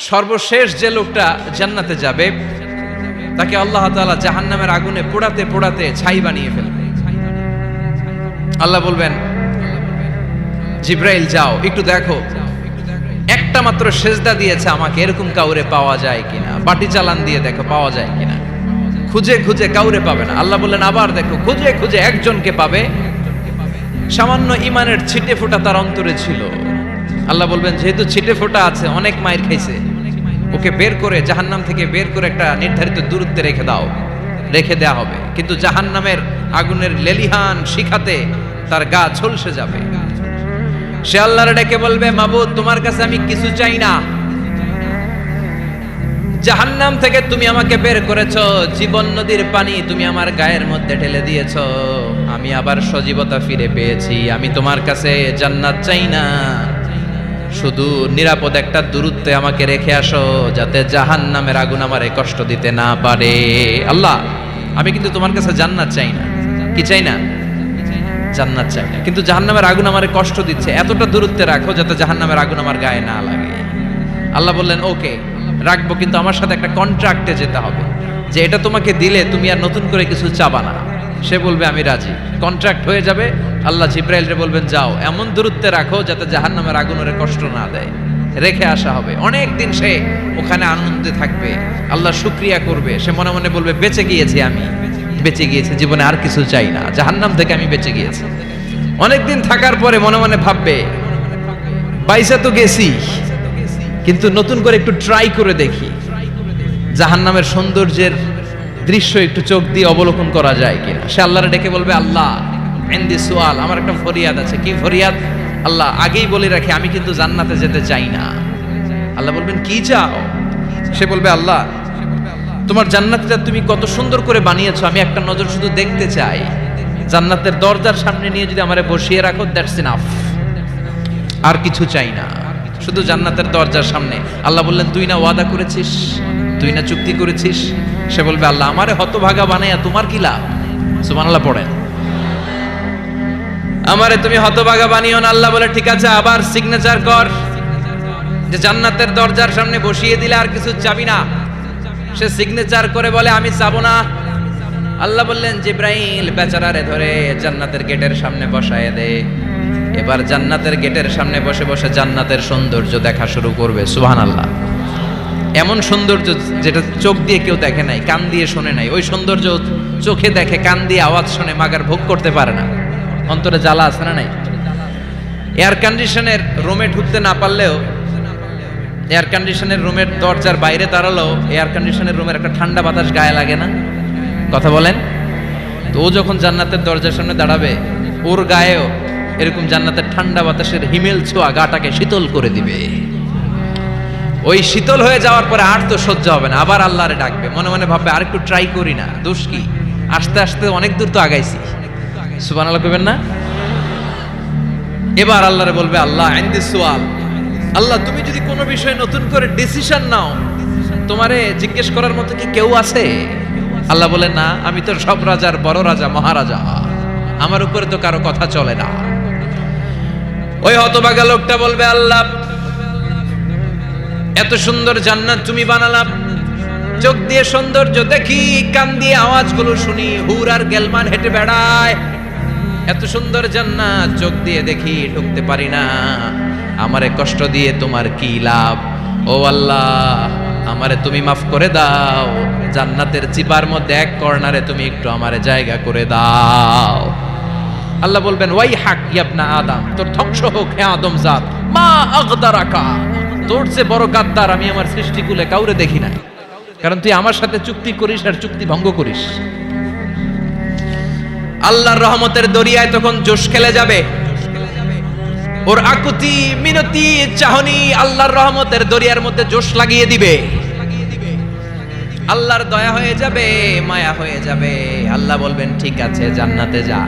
সর্বশেষ যে লোকটা জান্নাতে যাবে তাকে আল্লাহ তাআলা জাহান্নামের আগুনে পোড়াতে পোড়াতে ছাই বানিয়ে ফেলবে। আল্লাহ বলবেন, জিব্রাইল যাও একটু দেখো, একটা মাত্র সেজদা দিয়েছে আমাকে, এরকম কাউরে পাওয়া যায় কিনা, বাটি চালান দিয়ে দেখো পাওয়া যায় কিনা। খুঁজে খুঁজে কাউরে পাবে না। আল্লাহ বললেন আবার দেখো, খুঁজে খুঁজে একজনকে পাবে, সামান্য ইমানের ছিটে ফোঁটা তার অন্তরে ছিল। আল্লাহ বলবেন যেহেতু ছিটে ফোঁটা আছে, অনেক মায়ের খাইছে, ওকে বের করে জাহান্নাম থেকে বের করে একটা নির্ধারিত দূরত্বে রেখে দাও। রেখে দেয়া হবে, কিন্তু জাহান্নামের আগুনের লেলিহান শিখাতে তার গা ঝলসে যাবে। সে আল্লাহর ডেকে বলবে, মাবুদ তোমার কাছে আমি কিছু চাই না, জাহান্নাম থেকে তুমি আমাকে বের করেছো, জীবন নদীর পানি তুমি আমার গায়ের মধ্যে ঢেলে দিয়েছো, আমি আবার সজীবতা ফিরে পেয়েছি, আমি তোমার কাছে জান্নাত চাই না, শুধু নিরাপদ একটা দূরত্বে আমাকে রেখে আসো, যাতে জাহান্নামের আগুন আমারে কষ্ট দিতে না পারে। আল্লাহ আমি কিন্তু তোমার কাছে জান্নাত চাই না। কি চাই না? জান্নাত চাই না, কিন্তু জাহান্নামের আগুন আমারে কষ্ট দিচ্ছে, এতটা দূরত্বে রাখো যাতে জাহান্নামের আগুন আমার গায়ে না লাগে। আল্লাহ বললেন ওকে রাখবো, কিন্তু আমার সাথে একটা কন্ট্রাক্টে যেতে হবে, যে এটা তোমাকে দিলে তুমি আর নতুন করে কিছু চাবা না। সে বলবে আমি রাজি, কন্ট্রাক্ট হয়ে যাবে। আল্লাহ জিব্রাইলকে বলবেন যাও এমন দূরত্বে রাখো যাতে জাহান্নামের আগুন ওরে কষ্ট না দেয়। রেখে আসা হবে, অনেক দিন সে ওখানে আনন্দে থাকবে, আল্লাহ শুকরিয়া করবে, সে মনে মনে বলবে বেঁচে গিয়েছি, আমি বেঁচে গিয়েছি, জীবনে আর কিছু চাই না, জাহান্নাম থেকে আমি বেঁচে গিয়েছি। অনেকদিন থাকার পরে মনে মনে ভাববে বাইসা তো গেছি, কিন্তু নতুন করে একটু ট্রাই করে দেখি, জাহান্নামের সৌন্দর্যের দৃশ্য একটু চোখ দিয়ে অবলোকন করা যায় কিনা। সে আল্লাহরে ডেকে বলবে আল্লাহ ইনদি সুআল, আমার একটা ফরিয়াদ আছে। কি ফরিয়াদ? আল্লাহ আগেই বলে রাখি আমি কিন্তু জান্নাতে যেতে চাই না। আল্লাহ বলবেন কি চাও? সে বলবে আল্লাহ তোমার জান্নাতটা তুমি কত সুন্দর করে বানিয়েছো, আমি একটা নজর শুধু দেখতে চাই, জান্নাতের দরজার সামনে নিয়ে যদি আমারে বসিয়ে রাখো, দ্যাটস ইনাফ, আর কিছু চাই না, শুধু জান্নাতের দরজার সামনে। আল্লাহ বললেন তুই না ওয়াদা করেছিস, তুই না চুক্তি করেছিস। সে বলবে আল্লাহ আমারে হতভাগা বানাইয়া তোমার কি লাভ? সুবহানাল্লাহ পড়েন। আমারে তুমি হতভাগা বানিও না। আল্লাহ বলে ঠিক আছে, আবার সিগনেচার কর যে জান্নাতের দরজার সামনে বসিয়ে দিলে আর কিছু চাবি না। সে সিগনেচার করে বলে আমি চাবো না। আল্লাহ বললেন জিব্রাইল বেচারারে ধরে জান্নাতের গেটের সামনে বসায় দে। এবার জান্নাতের গেটের সামনে বসে বসে জান্নাতের সৌন্দর্য দেখা শুরু করবে। সুবহানাল্লাহ। এমন সৌন্দর্য যেটা চোখ দিয়ে কেউ দেখে নাই, কান দিয়ে শোনে নাই, ওই সৌন্দর্য চোখে দেখে, কান দিয়ে আওয়াজ শুনে মাগার ভোগ করতে পারে না। অন্তরে জ্বালা আছে না নাই? এয়ার কন্ডিশনের রুমে ঢুকতে না পারলেও, এয়ার কন্ডিশনের রুমের দরজার বাইরে দাঁড়ালো, এয়ার কন্ডিশনের রুমের একটা ঠান্ডা বাতাস গায়ে লাগে না? কথা বলেন তো। ও যখন জান্নাতের দরজার সামনে দাঁড়াবে, ওর গায়েও এরকম জান্নাতের ঠান্ডা বাতাসের হিমেল ছোঁয়া গাটাকে শীতল করে দিবে। ওই শীতল হয়ে যাওয়ার পরে আর তো সহ্য হবে না, আবার আল্লাহরে ডাকবে, মনে মনে ভাববে আর একটু ট্রাই করি না, দোষ কি, আস্তে আস্তে অনেক দূর তো আগাইছি। সুবহানাল্লাহ কইবেন না? এবার আল্লাহরে বলবে আল্লাহ ইনদি সুআল, আল্লাহ তুমি যদি কোনো বিষয়ে নতুন করে ডিসিশন নাও, তোমারে জিজ্ঞেস করার মতো কি কেউ আছে? আল্লাহ বলে না, আমি তো সব রাজার বড় রাজা, মহারাজা, আমার উপরে তো কারো কথা চলে না। ওই হতভাগা লোকটা বলবে আল্লাহ এত সুন্দর জান্নাত তুমি বানালাম, চোখ দিয়ে সৌন্দর্য দেখি, কান দিয়ে আওয়াজগুলো শুনি, হুর আর গেলমান হেঁটে বেড়ায়, এত সুন্দর জান্নাত চোখ দিয়ে দেখি, ঢুকতে পারি না, আমারে কষ্ট দিয়ে তোমার কি লাভ? ও আল্লাহ আমারে তুমি মাফ করে দাও, জান্নাতের চিপার মধ্যে এক কর্নারে তুমি একটু আমারে জায়গা করে দাও। আল্লাহ বলবেন ওয়াই হাক ইবনা আদম, তোর ধ্বংস হোক হে আদম জাত, মা আগদারাকা, তোর চেয়ে বড় গাদ্দার আমি আমার সৃষ্টিকুলে কাউরে দেখি না, কারণ তুই আমার সাথে চুক্তি করিস আর চুক্তি ভঙ্গ করিস। আল্লাহর রহমতের দরিয়ায় তখন জোশ খেলে যাবে, ওর আকুতি মিনতি চাহনি আল্লাহর রহমতের দরিয়ার মধ্যে জোশ লাগিয়ে দিবে। আল্লাহর দয়া হয়ে যাবে, মায়া হয়ে যাবে। আল্লাহ বলবেন ঠিক আছে জান্নাতে যা।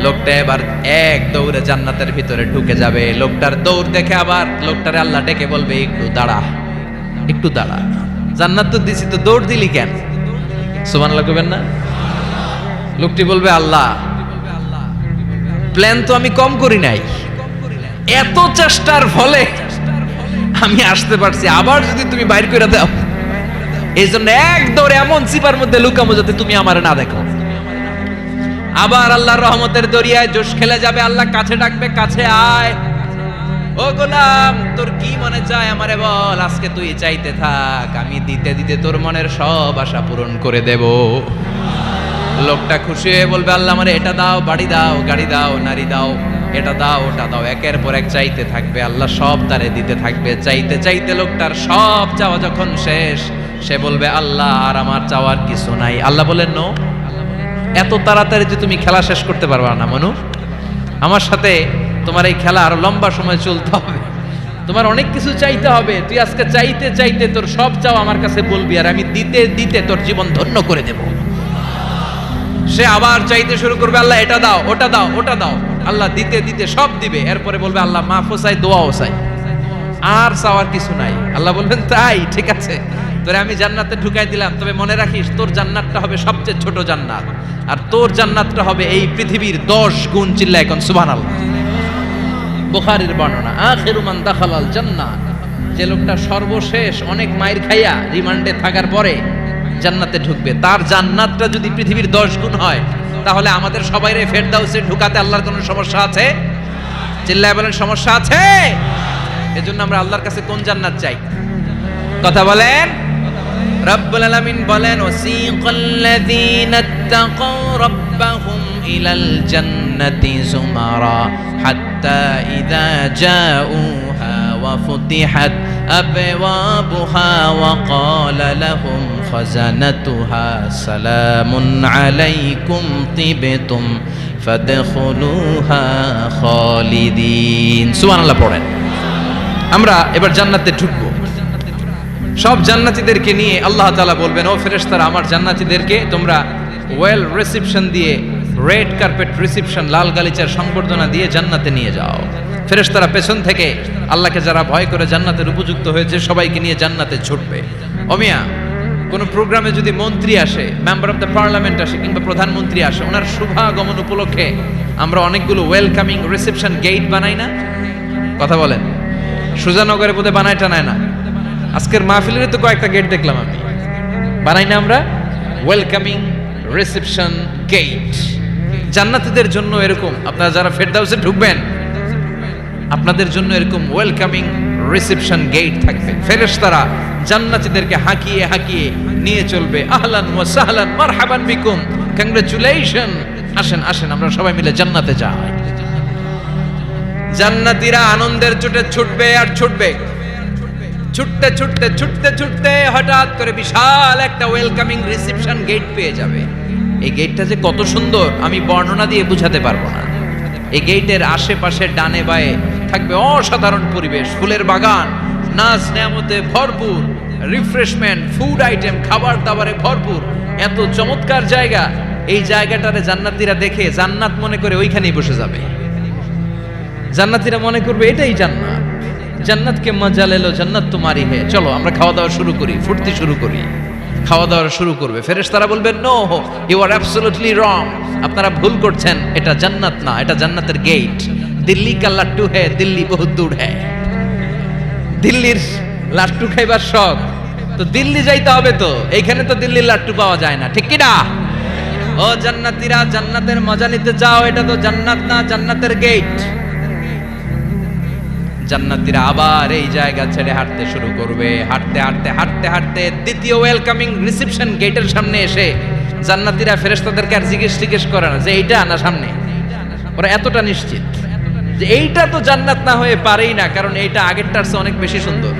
লোকটা এবার এক দৌড়ে জান্নাতের ভিতরে ঢুকে যাবে। লোকটার দৌড় দেখে আবার লোকটারে আল্লাহ ডেকে বলবে একটু দাঁড়া, একটু দাঁড়া, জান্নাত তো দিছি, তো দৌড় দিলি কেন? সুবহানাল্লাহ কইবেন না? লোকটি বলবে আল্লাহ প্ল্যান তো আমি কম করি নাই, এত চেষ্টার ফলে আমি আসতে পারছি, আবার যদি তুমি বাইর করে দাও, এই জন্য এক দৌড়ে এমন চিপার মধ্যে লুকামো যাতে তুমি আমার না দেখো। আবার আল্লাহর রহমতের দরিয়ায় জোশ খেলে যাবে, আল্লাহ কাছে ডাকবে, কাছে আয় ও গোলাম, তোর কি মনে চায় আমারে বল, আজকে তুই চাইতে থাক, আমি দিতে দিতে তোর মনের সব আশা পূরণ করে দেব। লোকটা খুশি হয়ে বলবে, আল্লাহ আমারে এটা দাও, বাড়ি দাও, গাড়ি দাও, নারী দাও, এটা দাও, ওটা দাও, একের পর এক চাইতে থাকবে, আল্লাহ সব তারে দিতে থাকবে। চাইতে চাইতে লোকটার সব চাওয়া যখন শেষ, সে বলবে, আল্লাহ আর আমার চাওয়ার কিছু নাই। আল্লাহ বলেন, নো, এত তাড়াতাড়ি যে তুমি খেলা শেষ করতে পারবা না মনু, আমার সাথে তোমার এই খেলা আরো লম্বা সময় চলতে হবে, তোমার অনেক কিছু চাইতে হবে। তুই আজকে চাইতে চাইতে তোর সব চাও আমার কাছে বলবি, আর আমি দিতে দিতে তোর জীবন ধন্য করে দেব। সে আবার চাইতে শুরু করবে, আল্লাহ এটা দাও, ওটা দাও, ওটা দাও, আল্লাহ দিতে দিতে সব দিবে। এরপরে বলবে, আল্লাহ মাফও চাই, দোয়াও চাই, আর চাওয়ার কিছু নাই। আল্লাহ বলবেন, তাই ঠিক আছে, তোরে আমি জান্নাতে ঢুকাই দিলাম, তবে মনে রাখিস তোর জান্নাতটা হবে সবচেয়ে ছোট জান্নাত, আর তোর জান্নাতটা হবে এই পৃথিবীর 10 গুণ। চিল্লায় এখন সুবহানাল্লাহ। বুখারীর বর্ণনা, আখিরু মান দাখালাল জান্নাহ, যে লোকটা সর্বশেষ অনেক মাইর খাইয়া রিমান্ডে থাকার পরে জান্নাতে ঢুকবে, তার জান্নাতটা যদি পৃথিবীর 10 গুণ হয়, তাহলে আমাদের সবাইরে ফেরদাউসে ঢুকাতে আল্লাহর কোনো সমস্যা আছে? চিল্লায় বলেন, সমস্যা আছে? এজন্য আমরা আল্লাহর কাছে কোন জান্নাত চাই? কথা বলেন। রব্বুল আলামিন বলেন, ওয়াসিকাল্লাযীনা ইত্তাকাউ রাব্বাহুম ইলাল জান্নাতি যুমারা হাত্তা ইযা জাউহা ওয়া ফুতিহাত আবওয়াবুহা ওয়া ক্বালা লাহুম খাজানাতুহা সালামুন আলাইকুম তিবতুম ফাদখুলুহা খালিদিন। সুবহানাল্লাহ পড়েন। আমরা এবার জান্নাতে ঢুকবো। সব জান্নাতীদেরকে নিয়ে আল্লাহ তাআলা বলবেন, ও ফেরেশতারা, আমার জান্নাতীদেরকে তোমরা ওয়েল রিসেপশন দিয়ে, রেড কার্পেট রিসেপশন, লাল গালিচার সংবর্ধনা দিয়ে জান্নাতে নিয়ে যাও। ফেরেশতারা পেছন থেকে আল্লাহকে যারা ভয় করে জান্নাতের উপযুক্ত হয়েছে সবাইকে নিয়ে জান্নাতে ছুটবে। ওমিয়া, কোন প্রোগ্রামে যদি মন্ত্রী আসে, মেম্বার অফ দ্য পার্লামেন্ট আসে, কিংবা প্রধানমন্ত্রী আসে, ওনার শুভাগমন উপলক্ষে আমরা অনেকগুলো ওয়েলকামিং রিসেপশন গেট বানাই না? কথা বলেন। সুজানগরে বোধহয় বানায় টানায় না? আজকের মাহফিলের তো কয়েকটা গেট দেখলাম আমি, বানাই না আমরা? Welcoming reception gate. জান্নাতীদের জন্য এরকম, আপনারা যারা ফেরদাউসে ঢুকবেন, আপনাদের জন্য এরকম ওয়েলকামিং রিসেপশন গেট থাকবে। ফেরেশতারা জান্নাতীদেরকে হাঁকিয়ে হাঁকিয়ে নিয়ে চলবে, আহলান ওয়া সাহলান মারহাবান বিকুম, কংগ্রাচুলেশন, আসেন আসেন, আমরা সবাই মিলে জান্নাতে যাই। জান্নাতীরা আনন্দের চোটে ছুটবে আর ছুটবে। ছুটতে ছুটতে ছুটতে ছুটতে হঠাৎ করে বিশাল একটা ওয়েলকামিং রিসেপশন গেট পেয়ে যাবে। এই গেটটা যে কত সুন্দর আমি বর্ণনা দিয়ে বুঝাতে পারবো না। এই গেটের আশেপাশে ডানে বায়ে থাকবে অসাধারণ পরিবেশ, ফুলের বাগান, নাচ নেয়ামতে ভরপুর, রিফ্রেশমেন্ট, ফুড আইটেম, খাবার দাবারে ভরপুর, এত চমৎকার জায়গা। এই জায়গাটারে জান্নাতীরা দেখে জান্নাত মনে করে ওইখানেই বসে যাবে। জান্নাতীরা মনে করবে এটাই জান্নাত, জান্নাতকে মজা লেলো, জান্নাত তোমারই হে, চলো আমরা খাওয়া দাওয়া শুরু করি, ফুর্তি শুরু করি। খাওয়া দাওয়া শুরু করবে। ফেরেশতারা বলবেন, no, you are absolutely wrong, আপনারা ভুল করছেন, এটা জান্নাত না, এটা জান্নাতের গেট। দিল্লি কা লাট্টু হে, দিল্লি বহুত দূর হে। দিল্লির লাট্টু খাইবার শখ, তো দিল্লি যাইতে হবে, তো এইখানে তো দিল্লির লাট্টু পাওয়া যায় না, ঠিক কি না? ও জান্নাতীরা, জান্নাতের মজা নিতে চাও, এটা তো জান্নাত না, জান্নাতের গেট। জান্নাতীরা আবার এই জায়গা ছেড়ে হাঁটতে শুরু করবে। হাঁটতে হাঁটতে হাঁটতে হাঁটতে দ্বিতীয় ওয়েলকামিং রিসেপশন গেটের সামনে এসে জান্নাতীরা ফেরেশতাদেরকে আর জিজ্ঞেস করে না যে এইটা না সামনে, ওরা এতটা নিশ্চিত যে এইটা তো জান্নাত না হয়ে পারেই না, কারণ এইটা আগেরটার চেয়ে অনেক বেশি সুন্দর।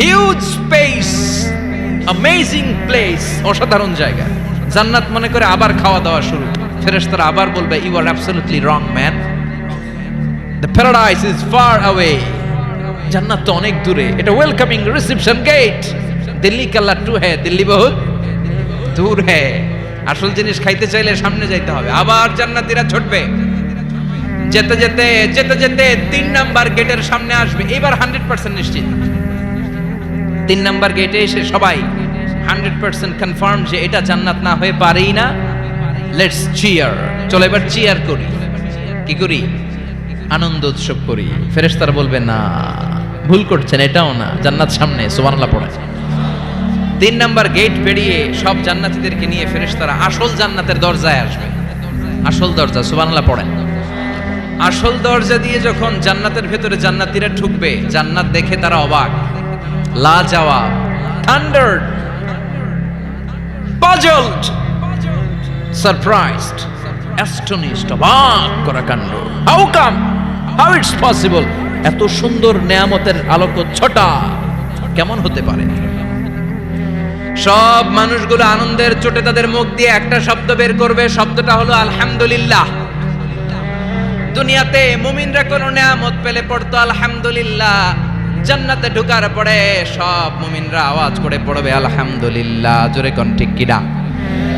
হিউজ স্পেস, অ্যামেজিং প্লেস, অসাধারণ জায়গা। জান্নাত মনে করে আবার খাওয়া দাওয়া শুরু। ফেরেশতারা আবার বলবে, you are absolutely wrong man, the paradise is far away, জান্নাত তো অনেক দূরে, এটা ওয়েলকামিং রিসেপশন গেট। দিল্লি কা লাট্টু হে, দিল্লি বহুত দূর হে। আসল জিনিস খাইতে চাইলে সামনে যাইতে হবে। আবার জান্নাতীরা ছুটবে। যেতে যেতে যেতে যেতে 3 নাম্বার গেটের সামনে আসবে। এবার 100% নিশ্চিত। 3 নাম্বার গেটে এসে সবাই 100% কনফার্ম যে এটা জান্নাত না হয়ে পারেই না। লেটস চিয়ার, চলো এবার চিয়ার করি। কি করি? আনন্দ উৎসব করি। ফেরেশতারা বলবে, না, ভুল করছেন, এটাও না, জান্নাত সামনে, সুবহানাল্লাহ পড়ে। 3 নাম্বার গেট পেরিয়ে সব জান্নাতীদেরকে নিয়ে ফেরেশতারা আসল জান্নাতের দরজায় আসবে। আসল দরজা, সুবহানাল্লাহ পড়েন। আসল দরজা দিয়ে যখন জান্নাতের ভেতরে জান্নাতীরা ঢুকবে, জান্নাত দেখে তারা অবাক, লাজবাব, থান্ডার্ড, পাজলড, সারপ্রাইজড, অ্যাস্টনিশড, অবাক করা কাণ্ড। How come, how it's possible, এত সুন্দর নেয়ামতের আলোকচ্ছটা কেমন হতে পারে? সব মানুষগুলো আনন্দের চোটে তাদের মুখ দিয়ে একটা শব্দ বের করবে, শব্দটা হলো আলহামদুলিল্লাহ। দুনিয়াতে মুমিনরা কোনো নেয়ামত পেলে পড়তো আলহামদুলিল্লাহ, জান্নাতে ঢোকার পরে সব মুমিনরা আওয়াজ করে পড়বে আলহামদুলিল্লাহ। জোরে কোন ঠিক কিনা?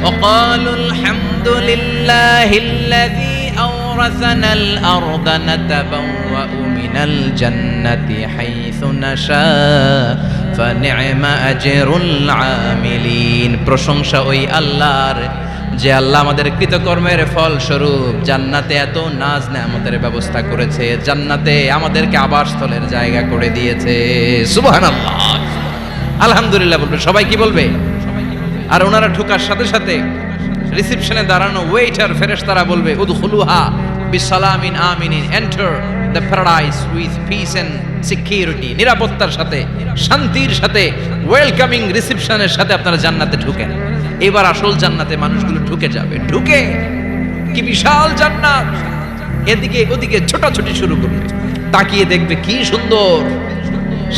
وقالوا الحمد لله الذي أورثنا الأرض نتبوأ من الجنة حيث نشاء فنعم أجر العاملين। প্রশংসা ওই আল্লাহর, যে আল্লাহ আমাদের কৃতকর্মের ফল স্বরূপ জান্নাতে এত নাজ নেয়ামতের ব্যবস্থা করেছে, জান্নাতে আমাদেরকে আবাসস্থলের জায়গা করে দিয়েছে। সুবহানাল্লাহ, আলহামদুলিল্লাহ বলবে সবাই। কি বলবে? আর ওনারা ঢোকার সাথে সাথে রিসেপশনে দাঁড়ানো ওয়েটার ফেরেশতারা বলবে উদখুলুহা বিসালামিন আমিনিন, enter the paradise with peace and security. নিরাপত্তার সাথে, শান্তির সাথে, ওয়েলকামিং রিসেপশনের সাথে আপনারা জান্নাতে ঢুকেন। এবার আসল জান্নাতে মানুষগুলো ঢুকে যাবে। ঢুকে কি বিশাল জান্নাত, এদিকে ওদিকে ছোটাছুটি শুরু করবে। তাকিয়ে দেখবে কি সুন্দর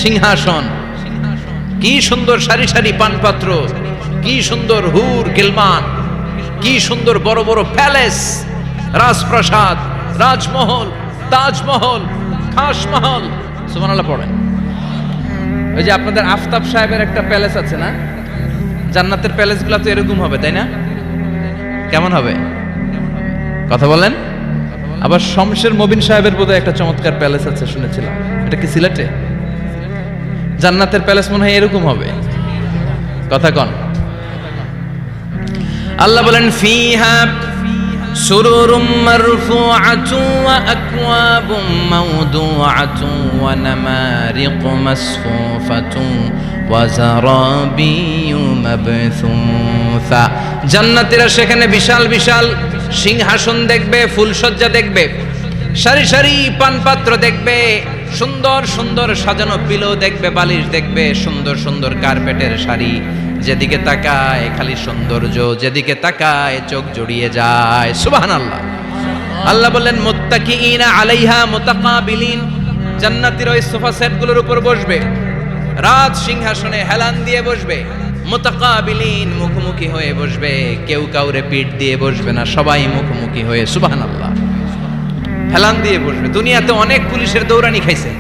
সিংহাসন, কি সুন্দর সারি সারি পানপাত্র, কি সুন্দর হুর গিলমান, কি সুন্দর বড় বড় প্যালেস, রাজপ্রাসাদ, রাজমহল, তাজমহল, খাসমহল। সুবহানাল্লাহ পড়েন। ওই যে আপনাদের আফতাব সাহেবের একটা প্যালেস আছে না, জান্নাতের প্যালেসগুলো তো এরকম হবে, তাই না? কেমন হবে কথা বলেন? আবার শমশের মবিন সাহেবের বোধহয় একটা চমৎকার প্যালেস আছে শুনেছিলাম, এটা কি সিলেটে? জান্নাতের প্যালেস মনে হয় এরকম হবে। কথা কন। আল্লাহ বলেন ফিহা সুরুরুম মারফুআতু ওয়া আকওয়াবুম মাওদুআতু ওয়া নামারিকু মাসফুফাতু ওয়া যারাবিয়্যু মাবথুসা। জান্নাতীরা সেখানে বিশাল বিশাল সিংহাসন দেখবে, ফুলসজ্জা দেখবে, সারি সারি পানপাত্র দেখবে, সুন্দর সুন্দর সাজানো পিলো দেখবে, বালিশ দেখবে, সুন্দর সুন্দর কার্পেটের শাড়ি। যেদিকে তাকায় খালি সৌন্দর্য, যেদিকে তাকায় চোখ জড়িয়ে যায়। সুবহানাল্লাহ। আল্লাহ বললেন মুত্তাকিইনা আলাইহা মুতাকাবিলিন, জান্নাতীরা ওই সোফা সেটগুলোর উপর বসবে, রাজ সিংহাসনে হেলান দিয়ে বসবে, মুতাকাবিলিন মুখোমুখি হয়ে বসবে, কেউ কাউরে পিঠ দিয়ে বসবে না, সবাই মুখোমুখি হয়ে। সুবহানাল্লাহ। হেলান দিয়ে বসবে। দুনিয়াতে অনেক পুলিশের দৌড়ানি খাইছে,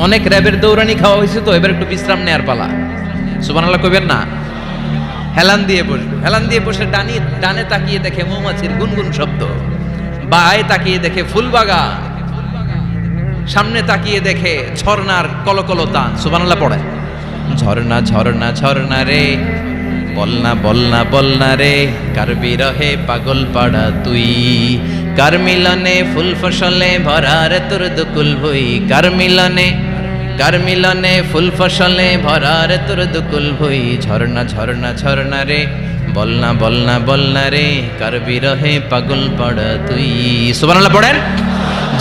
অনেক র্যাবের দৌড়ানি খাওয়া হয়েছে, তো এবার একটু বিশ্রাম নেয়ার পালা। সুবহানাল্লাহ কইবেন না? হেলান দিয়ে বসবে। হেলান দিয়ে বসে ডানে তাকিয়ে দেখে মৌমাছির গুনগুন শব্দ, বায়ে তাকিয়ে দেখে ফুলবাগান, সামনে তাকিয়ে দেখে ঝর্ণার কলকল তান। সুবহানাল্লাহ পড়ে। ঝর্ণা ঝর্ণা ঝর্ণা রে, বলনা বলনা বলনা রে, কার বিরহে পাগল পাড়া তুই, কার মিলনে ফুল ফসলে ভরা রে তোর দুকুল ভুই, কার মিলনে ফুল ফসলে ভরা রে তোর দুকুল ভুই। ঝর্ণা ঝর্ণা ঝর্ণা রে, বলনা বলনা বলনা রে, কার বিরহে পাগল পাড়া তুই। সুবহানাল্লাহ পড়েন।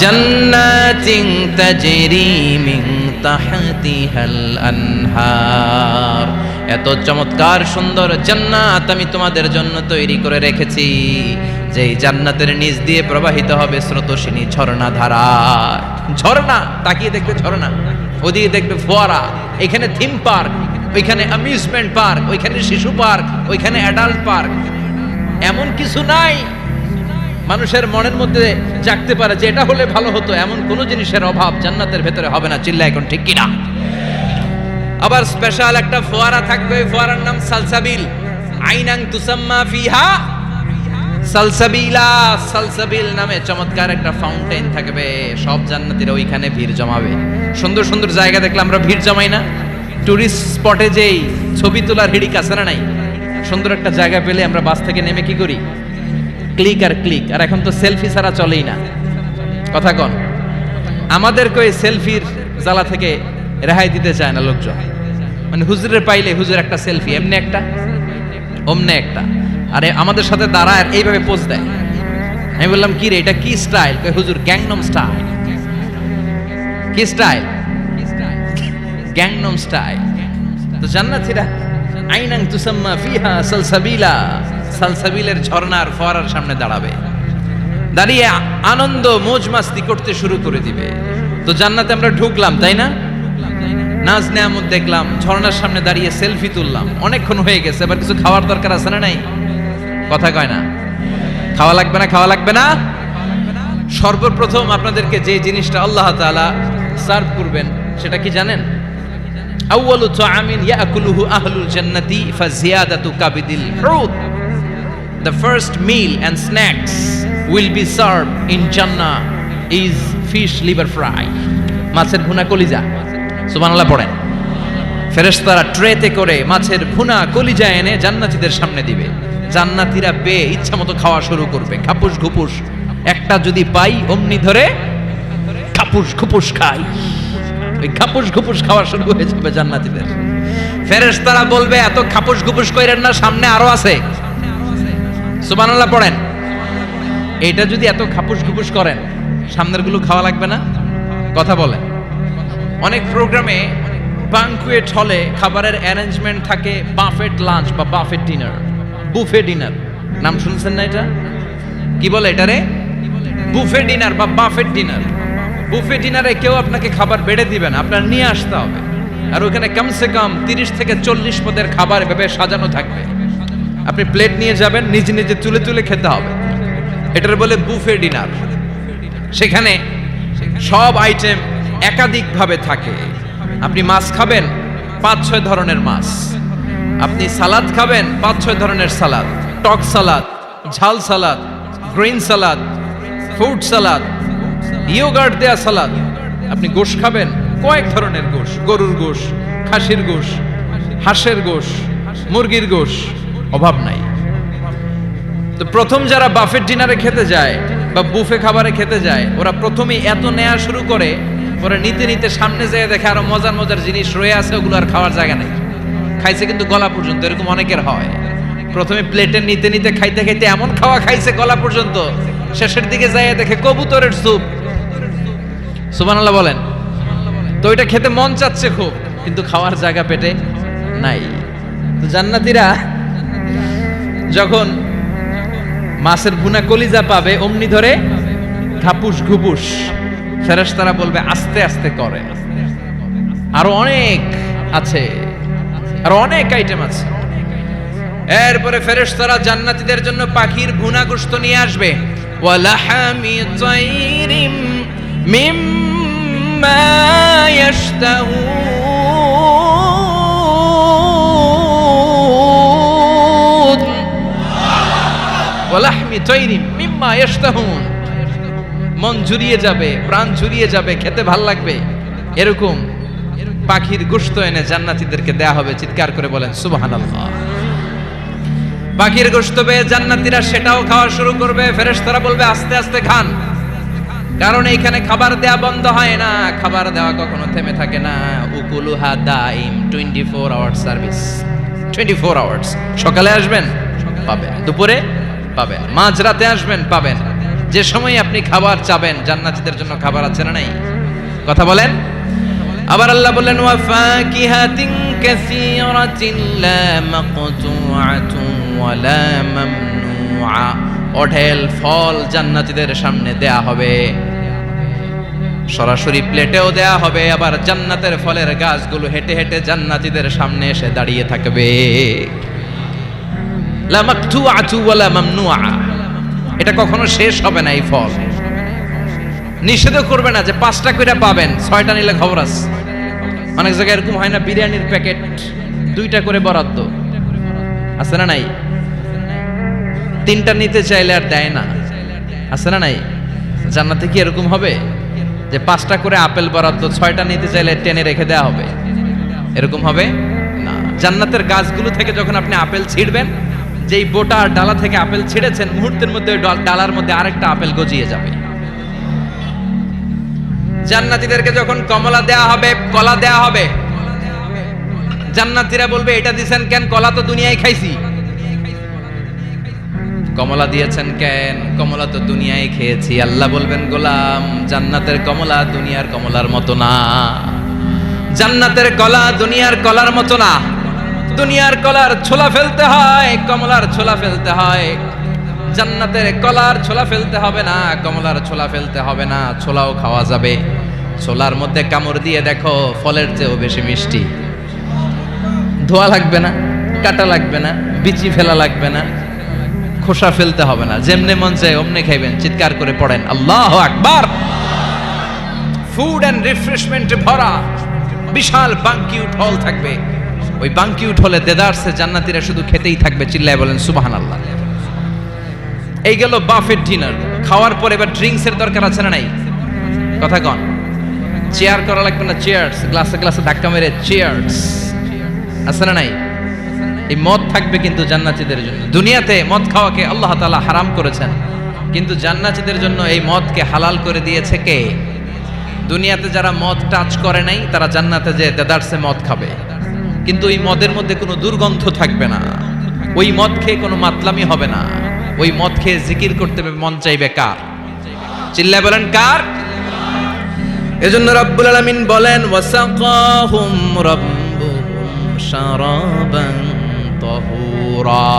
জান্নাতিন তাজরি মিন তাহতিহাল আনহার, এত চমৎকার সুন্দর জান্নাত আমি তোমাদের জন্য তৈরি করে রেখেছি, যেই জান্নাতের নিচ দিয়ে প্রবাহিত হবে স্রোতস্বিনী ঝর্ণা ধারা। ঝর্ণা, তাকিয়ে দেখবে ঝর্ণা, ওদিকে দেখবে ফোয়ারা, এখানে থিম পার্ক, ওইখানে অ্যামিউজমেন্ট পার্ক, ওইখানে শিশু পার্ক, ওইখানে অ্যাডাল্ট পার্ক। এমন কিছু নাই মানুষের মনের মধ্যে জাগতে পারে যে এটা হলে ভালো হতো, এমন কোন জিনিসের অভাব জান্নাতের ভেতরে হবে না। চিল্লা এখন ঠিক কিনা? আবার স্পেশাল একটা ফোয়ারা থাকবে, ওই ফোয়ারার নাম সালসাবিল। আইনাং তুসাম্মা ফিহা সালসাবিলা, সালসাবিল নামে চমৎকার একটা ফাউন্টেন থাকবে। সব জান্নাতীরা ওইখানে ভিড় জমাবে। সুন্দর সুন্দর জায়গা দেখলে আমরা ভিড় জমাই না? টুরিস্ট স্পটে যেই ছবি তোলার হিড়িক আছে না নাই? সুন্দর একটা জায়গা পেলে আমরা বাস থেকে নেমে কি করি? ক্লিক আর ক্লিক। আর এখন তো সেলফি ছাড়া চলেই না। কথা কন। আমাদেরকে ওই সেলফির জ্বালা থেকে রেহাই দিতে চায় না লোকজন। মানে হুজুরের পাইলে হুজুর একটা সেলফি, এমনি একটা অমনে একটা, আরে আমাদের সাথে দাঁড়ায় এইভাবে পোজ দেয়। আমি বললাম কি রে এটা কি স্টাইল? কই হুজুর গ্যাংনম স্টাইল। কি স্টাইল? Gangnam style. তো জান্নাতীরা আইনাং তুসাম্মা ফিহা সালসাবিলা, সালসাবিলের ঝর্ণার ফোয়ারার সামনে দাঁড়াবে, দাঁড়িয়ে আনন্দ মौज মাস্তি করতে শুরু করে দিবে। তো জান্নাতে আমরা ঢুকলাম, তাই না? নাজ নেয়ামত দেখলাম, ঝর্ণার সামনে দাঁড়িয়ে সেলফি তুললাম, অনেকক্ষণ হয়ে গেছে, এবার কিছু খাওয়ার দরকার আছে না নাই? কথা কয় না? খাওয়া লাগবে না? খাওয়া লাগবে না? সর্বপ্রথম আপনাদেরকে যে জিনিসটা আল্লাহ তাআলা সার্ভ করবেন সেটা কি জানেন? আউয়ালু তাআমিন ইয়াকুলুহু আহলুল জান্নাতি ফাজিয়াদাতু কাবিদিল হুত। The first meal and snacks will be served in Jannah is fish liver fry. মাছের ভুনা কলিজা। সুবহানাল্লাহ পড়েন। ফেরেশতারা ট্রেতে করে মাছের ভুনা কলিজা এনে জান্নাতীদের সামনে দিবে। জান্নাতীরা পেয়ে ইচ্ছা মতো খাওয়া শুরু করবে, খাপুস ঘুপুস। একটা যদি পাই অমনি ধরে খাপুস ঘুপুস খাই। ওই খাপুস ঘুপুস খাওয়া শুরু হয়ে যাবে জান্নাতীদের। ফেরেশতারা বলবে এত খাপুস ঘুপুস কইরেন না, সামনে আরো আছে। সুবহানাল্লাহ পড়েন। এটা যদি এত খাপুস ঘুপুস করেন, সামনের গুলো খাওয়া লাগবে না? কথা বলেন। অনেক প্রোগ্রামে বানকুয়েট হলে খাবারের অ্যারেঞ্জমেন্ট থাকে বাফেট লাঞ্চ বা বাফেট ডিনার, বুফে ডিনার। নাম শুনছেন না এটা? কি বলে এটারে? বুফে ডিনার বা বাফেট ডিনার। বুফে ডিনারে কেউ আপনাকে খাবার বেড়ে দিবেন, আপনার নিয়ে আসতে হবে। আর ওখানে কমসে কম 30 থেকে 40 পদের খাবার এভাবে সাজানো থাকবে। আপনি প্লেট নিয়ে যাবেন, নিজে নিজে তুলে তুলে খেতে হবে। এটার বলে বুফে ডিনার। সেখানে সব আইটেম একাধিকভাবে থাকে। আপনি মাছ খাবেন, 5-6 ধরনের মাছ। আপনি সালাদ খাবেন, 5-6 ধরনের সালাদ, টক সালাদ, ঝাল salad, green salad, fruit salad, yoghurt দেয়া সালাদ। আপনি গোশ খাবেন, কয়েক ধরনের গোশ, গরুর গোশ, খাসির গোশ, হাঁসের গোশ, মুরগির গোশ, অভাব নাই। তো প্রথম যারা বাফেট ডিনারে খেতে যায় বা বুফে খাবারে খেতে যায়, ওরা প্রথমেই এত নেয়া শুরু করে, পরে নিতে নিতে সামনে যেয়ে দেখে আরো মজার মজার জিনিস রয়ে আছে, ওগুলো আর খাওয়ার জায়গা নেই। খাইছে কিন্তু গলা পর্যন্ত, এরকম অনেকের হয়। প্রথমে প্লেটে নিতে নিতে খাইতে খাইতে এমন খাওয়া খাইছে গলা পর্যন্ত, শেষের দিকে যাইয়ে দেখে কবুতরের স্যুপ। সুবহানাল্লাহ বলেন। তো ওইটা খেতে মন চাচ্ছে খুব, কিন্তু খাওয়ার জায়গা পেটে নাই। তো জান্নাতীরা যখন মাছের ভুনা কলিজা পাবে, অমনি ধরে খাপুস ঘুপুস। ফেরেশতারা বলবে আস্তে আস্তে করে। আরো অনেক আছে, আরো অনেক আইটেম আছে। এরপরে ফেরেশতারা জান্নাতীদের জন্য পাখির ভুনা গোশত নিয়ে আসবে। ওয়ালাহামি তাইরিম মিম্মা ইয়াশতাহুন। ওয়ালাহমি তাইরিম মিম্মা ইয়াশতাহুন। মন জুড়িয়ে যাবে, প্রাণ জুড়িয়ে যাবে, খেতে ভাল লাগবে, এরকম পাখির গোশত এনে জান্নাতীদেরকে দেয়া হবে। চিৎকার করে বলেন সুবহানাল্লাহ। পাখির গোশত পেয়ে জান্নাতীরা সেটাও খাওয়া শুরু করবে। ফেরেশতারা বলবে আস্তে আস্তে খান, কারণ এইখানে খাবার দেয়া বন্ধ হয় না, খাবার দেওয়া কখনো থেমে থাকে না। উকুলুহা দাইম, 24 আওয়ার্স সার্ভিস, 24 আওয়ার্স। সকালে আসবেন পাবেন, দুপুরে পাবেন, মাঝরাতে আসবেন পাবেন। যে সময় আপনি খাবার চাবেন, জান্নাতীদের জন্য খাবার আছে না নাই? কথা বলেন। আবার আল্লাহ বলেন ওয়া ফাকিহাতিন কাসীরাতিন লা মাকতুআতুন ওয়া লা মামনুআ। অঢেল ফল জান্নাতীদের সামনে দেয়া হবে, সরাসরি প্লেটেও দেয়া হবে। আবার জান্নাতের ফলের গাছগুলো হেঁটে হেঁটে জান্নাতীদের সামনে এসে দাঁড়িয়ে থাকবে। লা মাকতুআতু ওয়া লা মামনুআ। এটা কখনো শেষ হবে না। এই ফল নিষেধ করবে না যে 5টা করে পাবেন, 6টা নিলে খবর আছে। অনেক জায়গায় এরকম হয় না, বিরিয়ানির প্যাকেট 2টা করে বরাদ্দ আছে না নাই? 3টা নিতে চাইলে আর দেয় না, আছে না নাই? জান্নাতে কি এরকম হবে যে 5টা করে আপেল বরাদ্দ, 6টা নিতে চাইলে টেনে রেখে দেওয়া হবে? এরকম হবে না। জান্নাতের গাছগুলো থেকে যখন আপনি আপেল ছিঁড়বেন, যেই বোটা আর ডালা থেকে আপেল ছিঁড়েছেন, মুহূর্তের মধ্যে ডালার মধ্যে আরেকটা আপেল গজিয়ে যাবে। জান্নাতীদেরকে যখন কমলা দেয়া হবে, কলা দেয়া হবে, জান্নাতীরা বলবে এটা দিবেন কেন? কলা তো দুনিয়ায় খাইছি। কমলা দিয়েছেন কেন? কমলা তো দুনিয়ায় খেয়েছি। আল্লাহ বলবেন, গোলাম, জান্নাতের কমলা দুনিয়ার কমলার মতো না। জান্নাতের কলা দুনিয়ার কলার মতো না। দুনিয়ার কলার ছোলা ফেলতে হয়, কমলার ছোলা ফেলতে হয়। জান্নাতের কলার ছোলা ফেলতে হবে না, কমলার ছোলা ফেলতে হবে না। ছোলাও খাওয়া যাবে। ছোলার মধ্যে কামড় দিয়ে দেখো, ফলের চেয়েও বেশি মিষ্টি। ধোয়া লাগবে না, কাটা লাগবে না, বিচি ফেলা লাগবে না, খোসা ফেলতে হবে না। যেমনে মন চায় অমনে খাইবেন। চিৎকার করে পড়েন আল্লাহু আকবার। ফুড এন্ড রিফ্রেশমেন্টে ভরা বিশাল বাঙ্কিউট হল থাকবে। ওই বাঙ্কিউট হলে দেদারসে জান্নাতীরা শুধু খেতেই থাকবে। চিল্লায় বলেন সুবহানাল্লাহ। এই গেল বাফেট ডিনার। খাওয়ার পর এবার ড্রিঙ্কস এর দরকার আছে না নাই? কথা কন। চেয়ার করা লাগবে না, চেয়ার্স। গ্লাসে গ্লাসে ধাক্কা মেরে চেয়ার্স, আছে না নাই? এই মদ থাকবে কিন্তু জান্নাতীদের জন্য। দুনিয়াতে মদ খাওয়াকে আল্লাহ তাআলা হারাম করেছেন, কিন্তু জান্নাতীদের জন্য এই মদকে হালাল করে দিয়েছে কে? দুনিয়াতে যারা মদ টাচ করে নাই তারা জান্নাতে যে দেদারসে মদ খাবে, কিন্তু ওই মদের মধ্যে কোনো দুর্গন্ধ থাকবে না। ওই মদ খেয়ে কোনো মাতলামি হবে না। ওই মদ খেয়ে জিকির করতে মন চাইবে কার? চিল্লায় বলেন কার? এজন্য রব্বুল আলামিন বলেন, ওয়াসাকাহুম রাব্বুহুম শারাবান তাহুরা।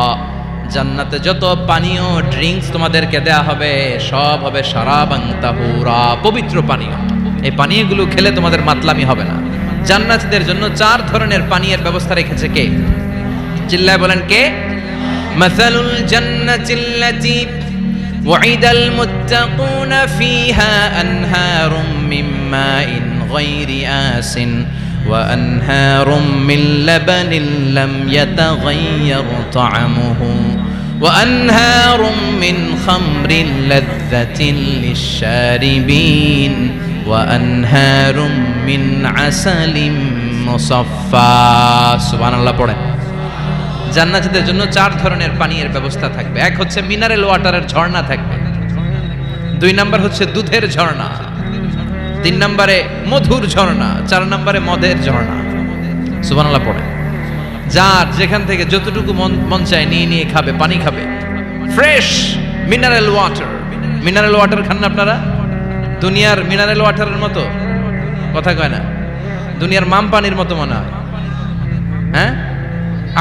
জান্নাতে যত পানীয় ড্রিঙ্কস তোমাদেরকে দেয়া হবে সব হবে শারাবান তাহুরা, পবিত্র পানীয়। এই পানীয়গুলো খেলে তোমাদের মাতলামি হবে না। জান্নাতীদের জন্য 4 ধরনের পানীয়ের ব্যবস্থা রেখেছে কে? চিল্লায় বলেন কে? মাসালুল জান্নাতিল্লাতী ওয়াইদাল মুত্তাকুনা ফিহা আনহারুম মিন মাইন গায়রি আসিন ওয়া আনহারুম মিন লাবানিন লাম ইয়াতাগায়্যার তা'আমুহু ওয়া আনহারুম মিন খামরিন লাযযাতিন লিশ-শারিবিন ওয়া আনহারুম মিন আসালিম মুসাফফা। সুবহানাল্লাহ পড়েন। জান্নাতীদের জন্য 4 ধরনের পানীয়ের ব্যবস্থা থাকবে। এক হচ্ছে মিনারেল ওয়াটারের ঝর্ণা থাকবে, 2 নাম্বার হচ্ছে দুধের ঝর্ণা, 3 নম্বরে মধুর ঝর্ণা, 4 নম্বরে মদের ঝর্ণা। সুবহানাল্লাহ পড়ে। যার যেখান থেকে যতটুকু মন চায় নিয়ে নিয়ে খাবে, পানি খাবে। Fresh mineral water. Mineral water খান না আপনারা? দুনিয়ার মিনারেল ওয়াটারের মতো? কথা কয় না। দুনিয়ার মাম পানির মতো মনে হয়, হ্যাঁ?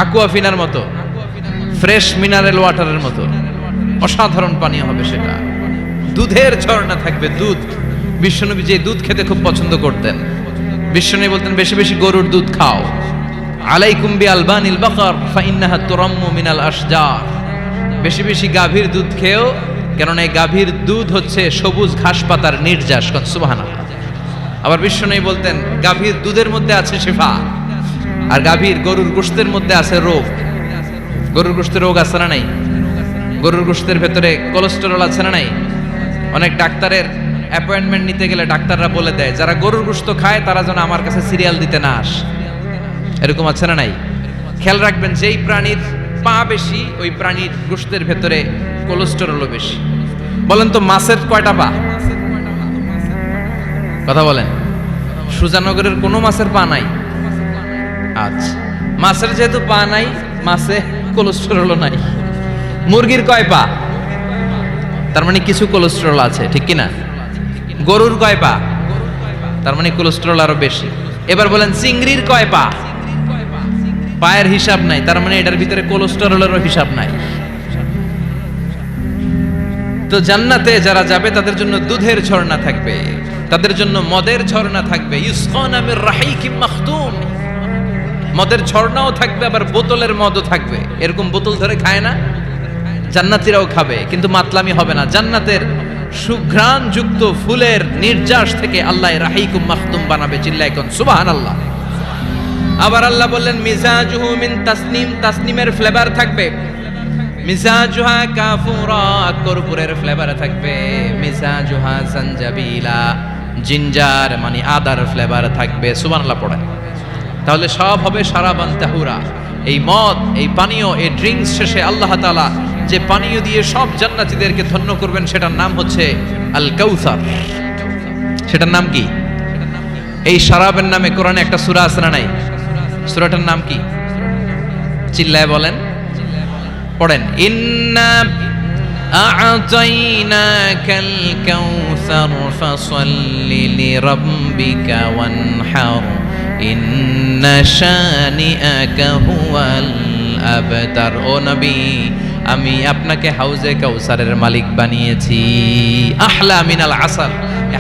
আকুয়াফিনার মতো, ফ্রেশ মিনারেল ওয়াটারের মতো অসাধারণ পানীয় হবে সেটা। দুধের ঝর্ণা থাকবে, দুধ। বিশ্বনবী যে দুধ খেতে খুব পছন্দ করতেন। বিশ্বনবী বলতেন, বেশি বেশি গরুর দুধ খাও। আলাইকুম বিআলবানিল বাকার ফাইন্নাহা তুরাম্মু মিনাল আশজার। বেশি বেশি গাভীর দুধ খেও, কেননা এই গাভীর দুধ হচ্ছে সবুজ ঘাস পাতার নির্যাস। সুবহানাল্লাহ। আবার বিশ্বনবী বলতেন, গাভীর দুধের মধ্যে আছে শিফা, আর গাভীর গরুর গোশতের মধ্যে আছে রোগ। গরুর গোশতের রোগ আছে না নাই? গরুর গোশতের ভেতরে কোলেস্টেরল আছে না নাই? অনেক ডাক্তারের অ্যাপয়েন্টমেন্ট নিতে গেলে ডাক্তাররা বলে দেয়, যারা গরুর গোশত খায় তারা যেন আমার কাছে সিরিয়াল দিতে না আসে। এরকম আছে না নাই? খেয়াল রাখবেন, যেই প্রাণীর পা বেশি ওই প্রাণীর গোশতের ভেতরে কোলেস্টেরলও বেশি। বলেন তো মাছের কয়টা পা? কথা বলেন। সুজানগরের কোনো মাছের পা নাই। আচ্ছা, মাছের যেহেতু পা নাই, মাছে কোলেস্টেরলও নাই। মুরগির কয় পা? তার মানে কিছু কোলেস্টেরল আছে, ঠিক কিনা? গরুর কয় পা? তার মানে কোলেস্টেরল আরো বেশি। এবার বলেন, চিংড়ির কয় পা? পায়ের হিসাব নাই, তার মানে এটার ভিতরে কোলেস্টেরলেরও হিসাব নাই। তো জান্নাতে যারা যাবে তাদের জন্য দুধের ঝর্ণা থাকবে, তাদের জন্য মদের ঝর্ণা থাকবে। ইউসকানা মির রাহিকিম মাখতুম। মদের ঝর্ণাও থাকবে, আবার বোতলের মদও থাকবে। এরকম বোতল ধরে খায় না? জান্নাতীরাও খাবে, কিন্তু মাতলামি হবে না। জান্নাতের সুঘ্রাণ যুক্ত ফুলের নির্যাস থেকে আল্লাহ রাহিকুম মাখতুম বানাবে। চিল্লায় কোন সুবহানাল্লাহ। আবার আল্লাহ বললেন, মিজাজুহু মিন তাসনিম। তাসনিমের ফ্লেভার থাকবে। মিজাজুহা কাফুরা, কর্পূরের ফ্লেভার থাকবে। মিজাজুহা জানজাবিলা, জিঞ্জার মানে আদার ফ্লেভার থাকবে। সুবহানাল্লাহ পড়ে। তাহলে সব হবে শারাবান তাহুরা। এই মদ, এই পানীয়, এই ড্রিঙ্কস শেষে আল্লাহ তাআলা যে পানীয় দিয়ে সব জান্নাতীদেরকে ধন্য করবেন সেটার নাম হচ্ছে আল কাউসার। সেটার নাম কি? এই শরাবের নামে কোরআনে একটা সূরা আছে না নাই? সূরাটার নাম কি? চিল্লায় বলেন, পড়েন। ইন্না আ'তাইনাকাল কাউসার ফাসাল্লি লিরাব্বিকা ওয়ানহার ইন্না শানিআকা হুয়াল আবতার। ও নবী, আমি আপনাকে হাউজে কাউসারের মালিক বানিয়েছি। আহলা মিনাল আসাল,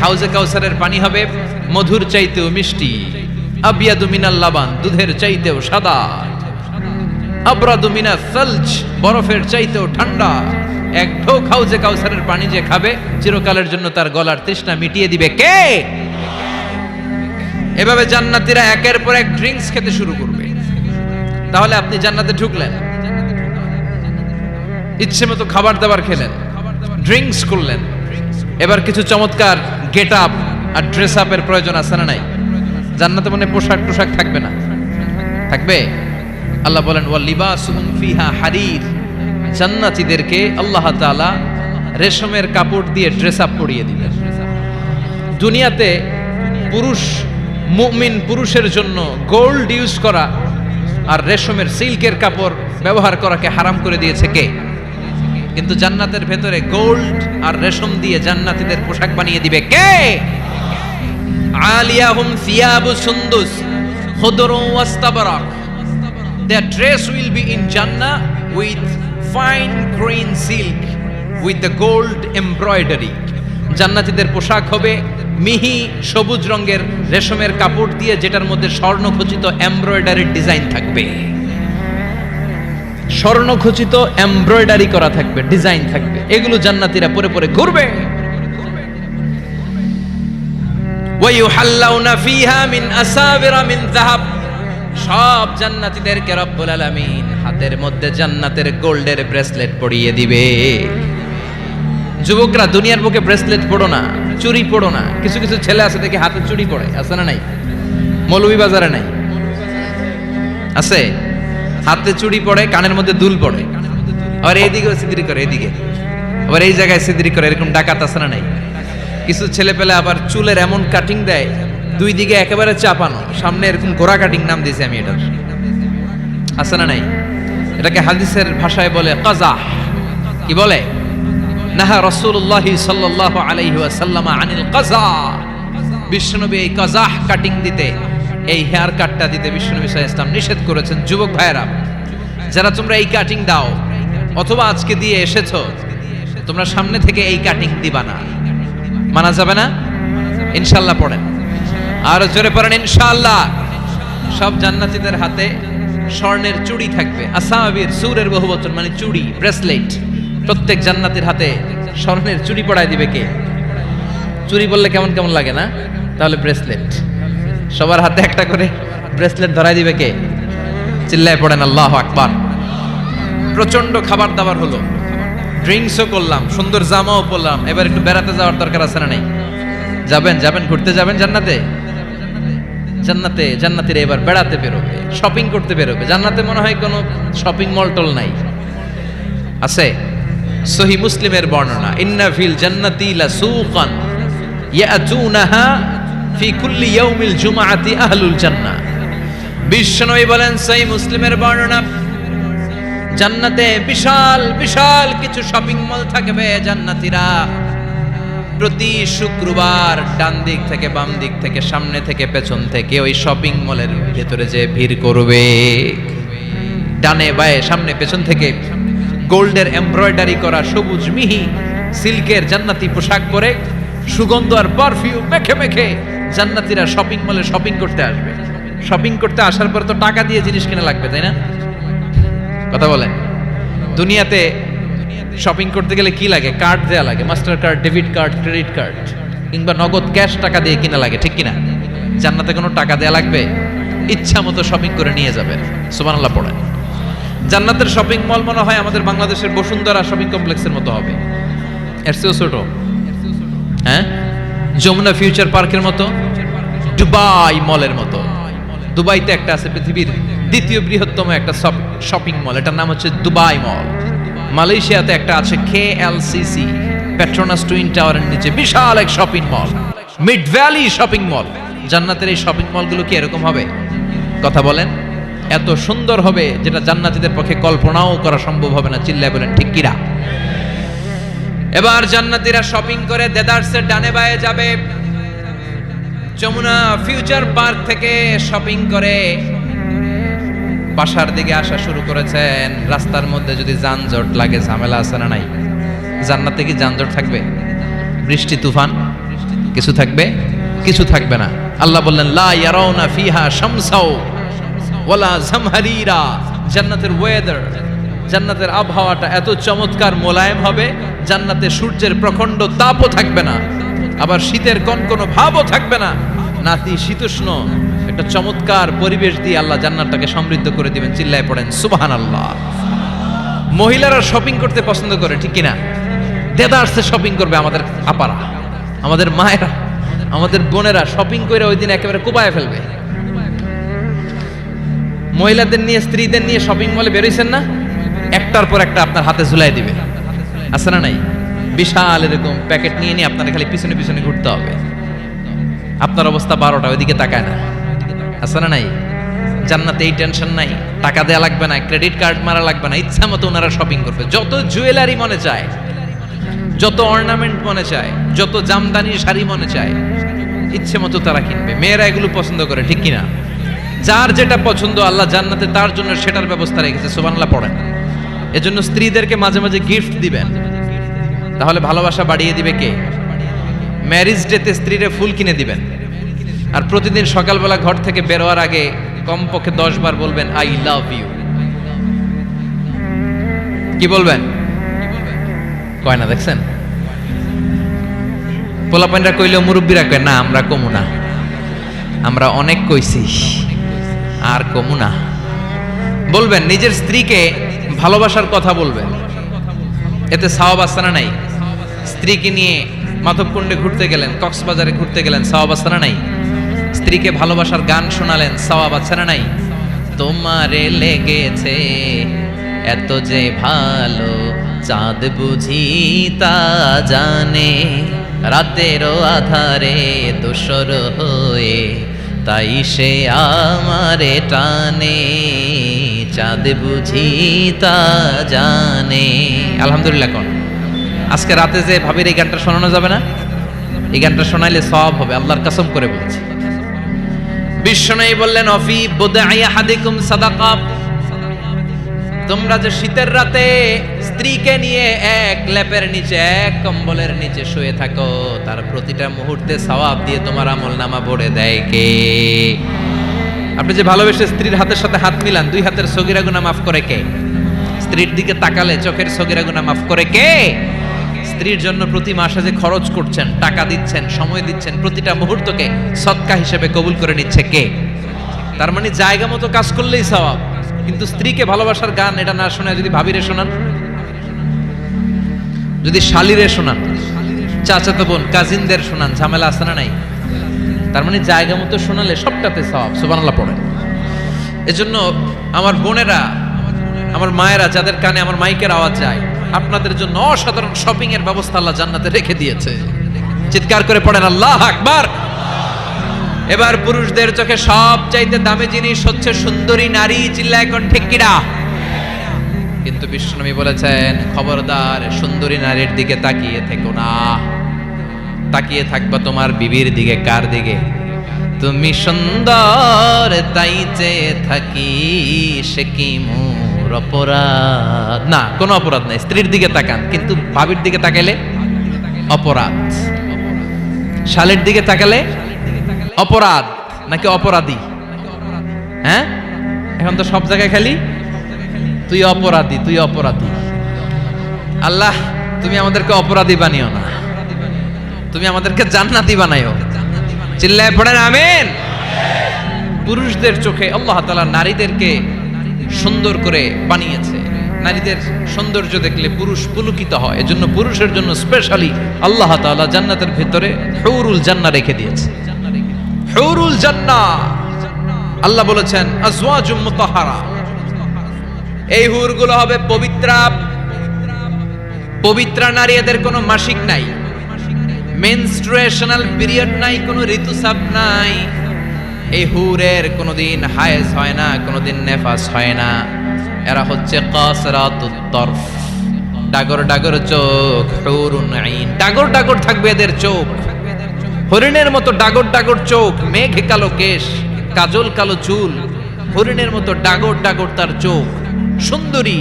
হাউজে কাউসারের পানি হবে মধুর চাইতেও মিষ্টি। আবিয়াদু মিনাল লাবান, দুধের চাইতেও সাদা। আবরাদু মিনাস সালজ, বরফের চাইতেও ঠান্ডা। এক ঢোক হাউজে কাউসারের পানি যে খাবে চিরকালের জন্য তার গলার তৃষ্ণা মিটিয়ে দিবে কে? এভাবে জান্নাতীরা একের পর এক ড্রিঙ্কস খেতে শুরু করবে। তাহলে আপনি জান্নাতে ঢুকলেন, ইচ্ছে মতো খাবার দাবার খেলেন, ড্রিঙ্কস করলেন, এবার কিছু চমৎকার গেট আপ আর ড্রেস আপের প্রয়োজন আছে না নাই? জান্নাতে মানে পোশাক টোশাক থাকবে না? থাকবে। আল্লাহ বলেন ওয়া লিবাসুহুম ফিহা হারির, জান্নাতীদেরকে আল্লাহ তাআলা রেশমের কাপড় দিয়ে ড্রেস আপ পরিয়ে দিবেন। দুনিয়াতে পুরুষ, মুমিন পুরুষের জন্য গোল্ড ইউজ করা আর রেশমের সিল্কের কাপড় ব্যবহার করাকে হারাম করে দিয়েছে কে? কিন্তু জান্নাতের ভেতরে গোল্ড আর রেশম দিয়ে জান্নাতীদের পোশাক বানিয়ে দিবে কে? আলিয়াহুম সিয়াবু সুন্দুস খুদরু ওয়াস্তাবরাক, their dress will be in Jannah with fine green silk with the gold embroidery. জান্নাতীদের পোশাক হবে মিহি সবুজ রঙের রেশমের কাপড় দিয়ে, যেটার মধ্যে স্বর্ণখচিত এমব্রয়ডারির ডিজাইন থাকবে। স্বর্ণখচিত এমব্রয়ডারি করা থাকবে, ডিজাইন থাকবে। এগুলো জান্নাতীরা পরে পরে ঘুরবে। ওয়ায়ুহাল্লাউনা ফিহা মিন আসাবিরা মিন যাহাব, সব জান্নাতীদেরকে রব্বুল আলামিন হাতের মধ্যে জান্নাতের গোল্ডের ব্রেসলেট পরিয়ে দিবে। যুবকরা, দুনিয়ার বুকে ব্রেসলেট পড়ো না, চুড়ি পড়ো না। কিছু কিছু ছেলে আছে দেখে হাতে চুড়ি পড়ে, আছে না নাই? মৌলভী বাজারে নাই? আছে। হাতে চুড়ি পড়ে, কানের মধ্যে দুল পড়ে, আবার এইদিকেও সিদ্রি করে, এদিকে আবার এই জায়গায় সিদ্রি করে, এরকম ডাকাত আছে না নাই? কিছু ছেলে পেলে আবার চুলের এমন কাটিং দেয়, দুই দিকে একেবারে চাপানো, সামনে এরকম গোড়া কাটিং নাম দিয়েছি আমি এটার, আছে না নাই? এটাকে হাদিসের ভাষায় বলে কাজাহ। কি বলে? নাহা রাসূলুল্লাহ সাল্লাল্লাহু আলাইহি ওয়াসাল্লাম আনিল কাজা। বিশ্বনবী এই কাজাহ কাটিং দিতে, এই হেয়ার কাটটা দিতে বিশ্বনবী সাল্লাল্লাহু আলাইহি ওয়াসাল্লাম নিষেধ করেছেন। যুবক ভাইয়েরা, যারা তোমরা এই কাটিং দাও অথবা আজকে দিয়ে এসেছো, তোমরা সামনে থেকে এই কাটিং দিবা না, মানা যাবে না। ইনশাআল্লাহ পড়েন, আর জোরে পড়েন ইনশাআল্লাহ। সব জান্নাতীদের হাতে স্বর্ণের চুড়ি থাকবে। আসাবির, সুরের বহুবচন মানে চুড়ি, ব্রেসলেট। প্রত্যেক জান্নাতীর হাতে স্বর্ণের চুড়ি পড়ায় দিবে কে? চুড়ি বললে কেমন কেমন লাগে না? তাহলে ব্রেসলেট, সবার হাতে একটা করে ব্রেসলেট ধরাই দিবে কে? চিল্লায় পড়েন আল্লাহু আকবার। প্রচন্ড খাবার দাবার হলো, ড্রিঙ্কসও করলাম, সুন্দর জামাও পরলাম, এবার একটু বেড়াতে যাওয়ার দরকার আছে না নাই? যাবেন, ঘুরতে যাবেন জান্নাতে। জান্নাতীরা এবার বেড়াতে বেরোবে, শপিং করতে বেরোবে। জান্নাতে মনে হয় কোনো শপিং মল টল নাই, আছে? সহিহ মুসলিমের বর্ণনা, ইন্না ফিল জান্নাতি লাসুকান ইয়াতুনাহা ফি কুল্লি ইয়াউমিল জুমআতি আহলুল জান্নাহ। বিশ্বনবী বলেন, সহিহ মুসলিমের বর্ণনা, জান্নাতে বিশাল বিশাল কিছু শপিং মল থাকবে। জান্নাতীরা প্রতি শুক্রবার ডান দিক থেকে বাম দিক থেকে সামনে থেকে পেছন থেকে ওই শপিং মলের ভেতরে যে ভিড় করবে, ডানে বায়ে সামনে পেছন থেকে গোল্ডের এমব্রয়ডারি করা সবুজ মিহি সিল্কের জান্নাতি পোশাক পরে, সুগন্ধ আর পারফিউম মেখে মেখে জান্নাতীরা শপিং মলে শপিং করতে আসবে। শপিং করতে আসার পর তো টাকা দিয়ে জিনিস কিনা লাগবে, তাই না? কথা বলেন। দুনিয়াতে শপিং করতে গেলে কি লাগে? কার্ড দেয়া লাগে, master card, debit card, credit card, কিংবা নগদ ক্যাশ টাকা দিয়ে কিনা লাগে, ঠিক কিনা? জান্নাতে কোনো টাকা দেয়া লাগবে? ইচ্ছা মতো শপিং করে নিয়ে যাবেন। সুবহানাল্লাহ পড়েন। জান্নাতের শপিং মল মনে হয় আমাদের বাংলাদেশের বসুন্ধরা শপিং কমপ্লেক্সের মতো হবে, এর চেয়েও ছোট। হ্যাঁ, যমুনা ফিউচার পার্কের মতো, দুবাই মলের মতো। দুবাইতে একটা আছে পৃথিবীর দ্বিতীয় বৃহত্তম একটা শপিং মল, এটার নাম হচ্ছে দুবাই মল। মালয়েশিয়াতে একটা আছে KLCC, পেট্রোনাস টুইন টাওয়ারের নিচে বিশাল এক shopping mall. Mid valley shopping mall. জান্নাতের এই শপিং মলগুলো কি এরকম হবে? কথা বলেন, এত সুন্দর হবে যেটা জান্নাতীদের পক্ষে কল্পনাও করা সম্ভব হবে না। চিল্লায় বলেন ঠিক কিনা? এবার জান্নাতীরা শপিং করে দেদারসের ডানে বায়ে যাবে। যমুনা ফিউচার পার্ক থেকে শপিং করে বাসার দিকে আসা শুরু করেছেন। রাস্তার মধ্যে যদি যানজট লাগে, ঝামেলা আছে না নাই? জান্নাতে কি যানজট থাকবে? বৃষ্টি তুফান কিছু থাকবে? কিছু থাকবে না। আল্লাহ বললেন লা ইয়ারাউনা ফিহা শামসাও ওয়ালা জামহারিরা। জান্নাতের ওয়েদার, জান্নাতের আবহাওয়াটা এত চমৎকার মোলায়েম হবে, জান্নাতে সূর্যের প্রখণ্ড তাপও থাকবে না, আবার শীতের কনকনো ভাবও থাকবে না। নাতিশীতোষ্ণ একটা চমৎকার পরিবেশ দিয়ে আল্লাহ জান্নাতটাকে সমৃদ্ধ করে দিবেন। চিল্লায় পড়েন সুবহানাল্লাহ। মহিলারা শপিং করতে পছন্দ করে, ঠিক কিনা? দেদারসে শপিং করবে আমাদের আপারা, আমাদের মায়েরা, আমাদের বোনেরা শপিং করে ওই দিন একেবারে কুপায় ফেলবে। মহিলাদের নিয়ে, স্ত্রীদের নিয়ে শপিং মলে বেরোইছেন না? একটার পর একটা আপনার হাতে ঝুলাই দিবে, আছে না নাই? বিশাল এরকম প্যাকেট নিয়ে নিয়ে আপনার খালি পিছনে পিছনে ঘুরতে হবে। আপনার অবস্থা 12টা, ওইদিকে তাকায় না, আছে না নাই? জান্নাতে এই টেনশন নাই, টাকা দেয়া লাগবে না, ক্রেডিট কার্ড মারা লাগবে না, ইচ্ছা মতো ওনারা শপিং করবে। যত জুয়েলারি মনে চায়, যত অর্নামেন্ট মনে চায়, যত জামদানি শাড়ি মনে চায়, ইচ্ছে মতো তারা কিনবে। মেয়েরা এগুলো পছন্দ করে, ঠিক কিনা? যার যেটা পছন্দ আল্লাহ জান্নাতে তার জন্য সেটার ব্যবস্থা রেখেছে। সুবহানাল্লাহ পড়েন। এজন্য স্ত্রীদেরকে মাঝে মাঝে গিফট দিবেন, তাহলে ভালোবাসা বাড়িয়ে দিবে কে? ম্যারেজ ডেতে স্ত্রীরে ফুল কিনে দিবেন। আর প্রতিদিন সকালবেলা ঘর থেকে বেরোয়ার আগে কমপক্ষে 10 বার বলবেন আই লাভ ইউ। কি বলবেন? কয় না, দেখছেন? পোলাপাইনরা কইলেও মুরব্বীরা কয় না, আমরা কমু না, আমরা অনেক কইছি আর কমু না। বলবেন, নিজের স্ত্রীকে ভালোবাসার কথা বলবেন, এতে সওয়াব আছে না নাই? স্ত্রীকে নিয়ে মাধবকুণ্ডে ঘুরতে গেলেন, কক্সবাজারে ঘুরতে গেলেন, সওয়াব আছে না নাই? স্ত্রীকে ভালোবাসার গান শোনালেন, সওয়াব আছে না নাই? তোমারে লেগেছে এত যে ভালো, চাঁদ বুঝি তা জানে, রাতেরও আধারে দোসর হয়ে তাই সে আমারে টানে, চাঁদ বুঝি তা জানে। আলহামদুলিল্লাহ। কোন আজকে রাতে যে ভাবির এই গানটা শোনানো যাবে না? এই গানটা শোনাইলে সওয়াব হবে, আল্লাহর কসম করে বলছি। বিশ্বনবী বললেন অফি বুদাই আহাদিকুম সাদাকা। তোমরা যে শীতের রাতে স্ত্রীকে নিয়ে এক লেপের নিচে, এক কম্বলের নিচে শুয়ে থাকো, তার প্রতিটা মুহূর্তে সওয়াব দিয়ে তোমার আমলনামা ভরে দেয় কে? আপনি যে ভালোবেসে স্ত্রীর হাতের সাথে হাত মিলান, 2 হাতের সগীরা গুনাহ মাফ করে কে? স্ত্রীর দিকে তাকালে চোখের সগীরা গুনাহ মাফ করে কে? স্ত্রীর জন্য প্রতি মাসে যে খরচ করছেন, টাকা দিচ্ছেন, সময় দিচ্ছেন, প্রতিটা মুহূর্তকে সদকা হিসেবে কবুল করে নিচ্ছে কে? তার মানে জায়গা মতো কাজ করলেই সওয়াব। কিন্তু স্ত্রীকে ভালোবাসার গান এটা না শোনায় যদি ভাবিরে শোনান, যদি শালিরে শোনান, চাচাতো বোন কাজিনদের শোনান, ঝামেলা আছে না নাই? তার মানে জায়গা মতো শোনালে সবটাতে সওয়াব। সুবহানাল্লাহ পড়েন। এজন্য আমার বোনেরা, আমার মায়েরা, যাদের কানে আমার মাইকের আওয়াজ যায়, আপনাদের জন্য অসাধারণ শপিং এর ব্যবস্থা আল্লাহ জান্নাতে রেখে দিয়েছে। চিৎকার করে পড়েন আল্লাহু আকবার। এবার পুরুষদের চোখে সবচাইতে দামি জিনিস হচ্ছে সুন্দরী নারী। চিল্লায় কোন ঠিক কিনা? কিন্তু বিশ্বনবী বলেছেন খবরদার সুন্দরী নারীর দিকে তাকিয়ে থেকো না। তাকিয়ে থাকবা তোমার বিবির দিকে। কার দিকে? তুমি সুন্দর তাই চেয়ে থাকি, সে কি মোর অপরাধ? না, কোনো অপরাধ নাই। স্ত্রীর দিকে তাকান, কিন্তু ভাবির দিকে তাকালে অপরাধ। শালের দিকে তাকালে অপরাধ নাকি অপরাধী? হ্যাঁ, এখন তো সব জায়গায় খালি তুই অপরাধী, তুই অপরাধী। আল্লাহ তুমি আমাদেরকে অপরাধী বানিও না, তুমি আমাদেরকে জান্নাতি বানাইও। চিল্লায় পড়েন আমিন। পুরুষদের চোখে আল্লাহ তাআলা নারীদেরকে সুন্দর করে বানিয়েছে। নারীদের সৌন্দর্য দেখলে পুরুষ পুলকিত হয়। এজন্য পুরুষের জন্য স্পেশালি আল্লাহ তাআলা জান্নাতের ভিতরে হুরুল জান্নাহ রেখে দিয়েছে। হুরুল জান্নাহ, আল্লাহ বলেছেন আজওয়াজুম মুতাহহারা। এই হুরগুলো হবে পবিত্রা। পবিত্রা নারী, এদের কোনো মাসিক নাই, মেনস্ট্রুয়েশনাল পিরিয়ড নাই, কোনো ঋতুস্রাব নাই। এই হুরের কোনোদিন হায়েজ হয় না, কোনোদিন নেফাস হয় না। এরা হচ্ছে কাসরাতুত তরফ, ডাগর ডাগর চোখ, হুরুন আইন, ডাগর ডাগর থাকবে এদের চোখ, হরিণের মতো ডাগর ডাগর চোখ, মেঘে কালো কেশ, কাজল কালো চুল, হরিণের মতো ডাগর ডাগর তার চোখ, সুন্দরী,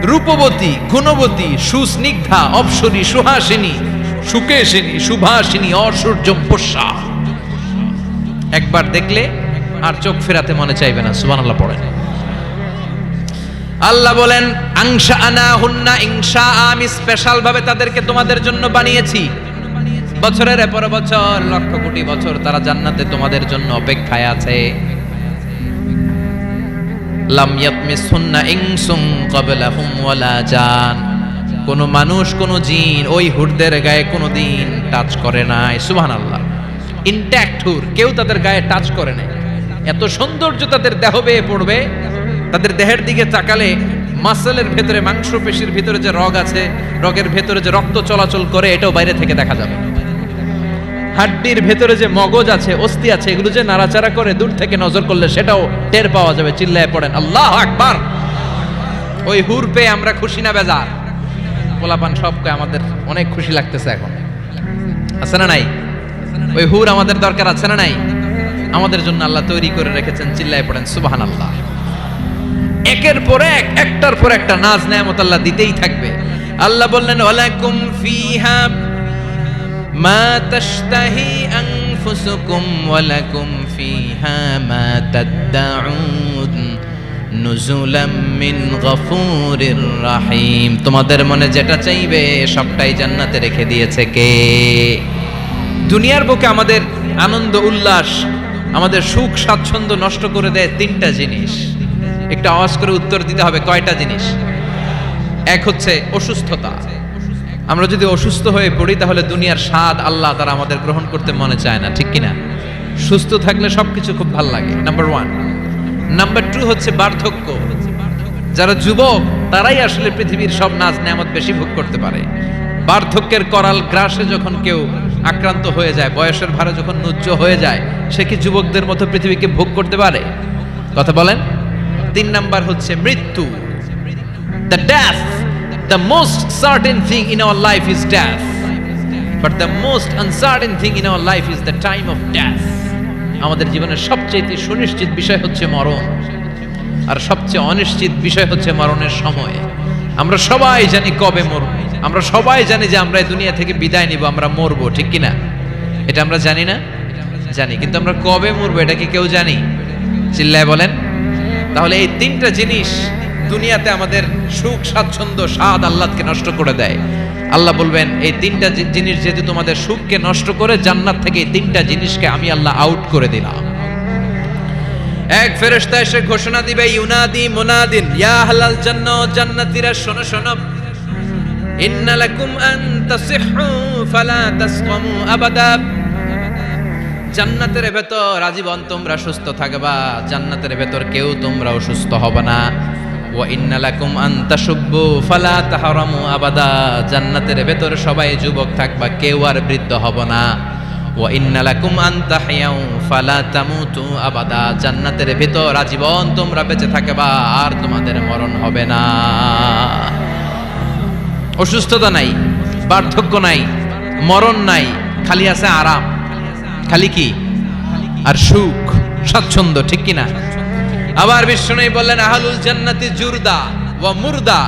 রূপবতী, গুণবতী, সুস্নিগ্ধা, অপ্সরী, সুহাসিনী, সুকেশিনী, সুভাসিনী, অসূর্যম পোষা। একবার দেখলে আর চোখ ফেরাতে মনে চাইবে না। সুবহানাল্লাহ পড়েন। আল্লাহ বলেন আংশা আনা হুন্না ইনশা, আমি স্পেশাল ভাবে তাদেরকে তোমাদের জন্য বানিয়েছি। বছরের পর বছর, লক্ষ কোটি বছর তারা জান্নাতে তোমাদের জন্য অপেক্ষায় আছে। লাম ইয়াতমিসহুন্না ইনসুন ক্বাবলাহুম ওয়ালা জান, কোন মানুষ কোন জিন ওই হুরদের গায়ে কোনদিন টাচ করে নাই। সুবহানাল্লাহ। ইনট্যাক্ট হুর, কেউ তাদের গায়ে টাচ করে নাই। এত সৌন্দর্য তাদের দেহ বেয়ে পড়বে, তাদের দেহের দিকে তাকালে মাসলের ভেতরে, মাংসপেশির ভিতরে যে রগ আছে, রগের ভেতরে যে রক্ত চলাচল করে, এটাও বাইরে থেকে দেখা যাবে। হাড্ডির ভেতরে যে মগজ আছে, অস্থি আছে, এগুলো যে নাড়াচাড়া করে, দূর থেকে নজর করলে সেটাও টের পাওয়া যাবে। চিল্লায় পড়েন আল্লাহু আকবার। ওই হুর পেয়ে আমরা খুশি না বেজার? পোলাপান সব কয় আমাদের অনেক খুশি লাগতেছে এখন, আছে না নাই? ওই হুর আমাদের দরকার আছে না নাই? আমাদের জন্য আল্লাহ তৈরি করে রেখেছেন। চিল্লায় পড়েন সুবহানাল্লাহ। একের পর এক, একটার পর একটা নাজ নেয়ামত আল্লাহ দিতেই থাকবে। আল্লাহ বললেন ওয়ালাকুম ফিহা মা তাশতাহি আনফুসুকুম ওয়ালাকুম ফিহা মা তাদউন নুজুলাম মিন গফুরির রহিম। তোমাদের মনে যেটা চাইবে সবটাই জান্নাতে রেখে দিয়েছে কে? দুনিয়ার বুকে আমাদের আনন্দ উল্লাস, আমাদের সুখ স্বাচ্ছন্দ্য নষ্ট করে দেয় তিনটা জিনিস। একটা আওয়াজ করে উত্তর দিতে হবে, কয়টা জিনিস? এক হচ্ছে অসুস্থতা। আমরা যদি অসুস্থ হয়ে পড়ি তাহলে দুনিয়ার স্বাদ আল্লাহ তারা আমাদের গ্রহণ করতে মনে চায় না, ঠিক কিনা? সুস্থ থাকলে সবকিছু খুব ভালো লাগে, নাম্বার ওয়ান। নাম্বার টু হচ্ছে বার্ধক্য। যারা যুবক তারাই আসলে পৃথিবীর সব নাজ নেয়ামত বেশি ভোগ করতে পারে। বার্ধক্যের করাল গ্রাসে যখন কেউ আক্রান্ত হয়ে যায়, বয়সের ভারে যখন নুজ্জ হয়ে যায়, সে কি যুবকদের মতো পৃথিবীকে ভোগ করতে পারে? কথা বলেন। তিন নাম্বার হচ্ছে মৃত্যু, the death. The most certain thing in our life is death, but the most uncertain thing in our life is the time of death. আমাদের জীবনের সবচেয়ে সুনিশ্চিত বিষয় হচ্ছে মরণ, আর সবচেয়ে অনিশ্চিত বিষয় হচ্ছে মরণের সময়। আমরা সবাই জানি কবে মরব, আমরা সবাই জানি যে আমরা এই দুনিয়া থেকে বিদায় নিব, আমরা মরবো, ঠিক কিনা? এটা আমরা জানি না? জানি, কিন্তু আমরা কবে মরবো এটা কি কেউ জানি? চিল্লায় বলেন। তাহলে এই তিনটা জিনিস দুনিয়াতে আমাদের সুখ স্বাচ্ছন্দ্য স্বাদ আল্লাহকে নষ্ট করে দেয়। আল্লাহ বলবেন এই তিনটা জিনিস যেহেতু তোমাদের সুখকে নষ্ট করে, জান্নাত থেকে এই তিনটা জিনিসকে আমি আল্লাহ আউট করে দিলাম। এক ফেরেশতা এসে ঘোষণা দিবে, ইউনাদি মুনাদিন ইয়া আহলাল জান্নাহ, জান্নাতীরা শোনো শোনো, ইন্না লাকুম আন তাসিহু ফালা তাসকামু আবাদা। জান্নাতের ভেতর আজীবন তোমরা সুস্থ থাকবা, জান্নাতের ভেতর কেউ তোমরা অসুস্থ হবে না। ওয়া ইন্না লাকুম আন তাশুব্বু ফালা তাহরামু আবাদা, জান্নাতের ভেতর সবাই যুবক থাকবা, কেউ আর বৃদ্ধ হবে না। ওয়া ইন্না লাকুম আন তাহইয়াউ ফালা তামুতু আবাদা, জান্নাতের ভেতর আজীবন তোমরা বেঁচে থাকবা, আর তোমাদের মরণ হবে না। অসুস্থতা নাই, বার্ধক্য নাই, মরণ নাই, খালি আছে আরাম। খালি কি? আর সুখ স্বাচ্ছন্দ্য, ঠিক কিনা? আবার বিষ্ণু বললেন আহলুল জান্নাতি জুরদা ওয়া মুরদা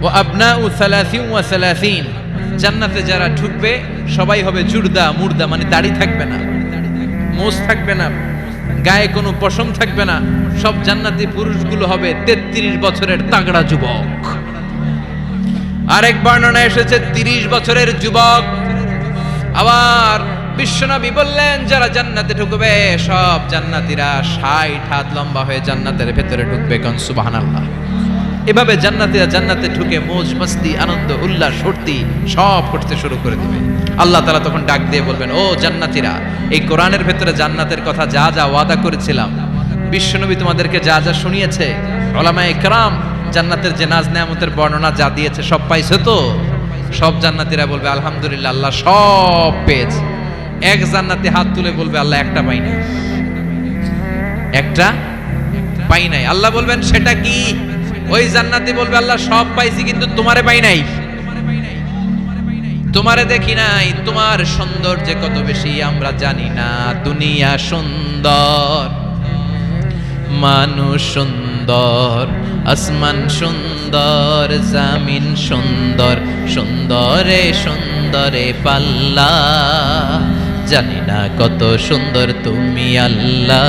ওয়া আবনাউ 30 ওয়া 30। জান্নাতে যারা ঢুকবে সবাই হবে জুরদা, মুরদা, মানে দাড়ি থাকবে না, মোজ থাকবে না, গায়ে কোনো পশম থাকবে না। সব জান্নাতি পুরুষগুলো হবে 33 বছরের তাগড়া যুবক। আরেক বর্ণনা এসেছে 30 বছরের যুবক। আবার বিশ্বনবী বললেন যারা জান্নাতে ঢুকবে সব জান্নাতীরা 60 হাত লম্বা হয়ে জান্নাতের ভেতরে ঢুকবে। কোন সুবহানাল্লাহ। এভাবে জান্নাতীরা জান্নাতে ঢুকে মৌজ মস্তি আনন্দ উল্লাস ফুর্তি সব করতে শুরু করে দিবে। আল্লাহ তাআলা তখন ডাক দিয়ে বলবেন, ও জান্নাতীরা, এই কোরআনের ভেতরে জান্নাতের কথা যা যা ওয়াদা করেছিলাম, বিশ্বনবী তোমাদেরকে যা যা শুনিয়েছে, উলামায়ে কেরাম জান্নাতের যে নাজ নেয়ামতের বর্ণনা যা দিয়েছে সব পাইছো তো? সব জান্নাতীরা বলবে আলহামদুলিল্লাহ, আল্লাহ সব পেয়েছে। এক জান্নাতি হাত তুলে বলবে আল্লাহ একটা পাই নাই, একটা পাই নাই। আল্লাহ বলবেন সেটা কি? ওই জান্নাতি বলবে আল্লাহ সব পাইছি কিন্তু তোমারে পাই নাই, তোমারে দেখি নাই, তোমার সৌন্দর্য কত বেশি আমরা জানি না। দুনিয়া সুন্দর, মানুষ সুন্দর, আসমান সুন্দর, জামিন সুন্দর, সুন্দরে সুন্দরে পাল্লা, জানি না কত সুন্দর তুমি আল্লাহ,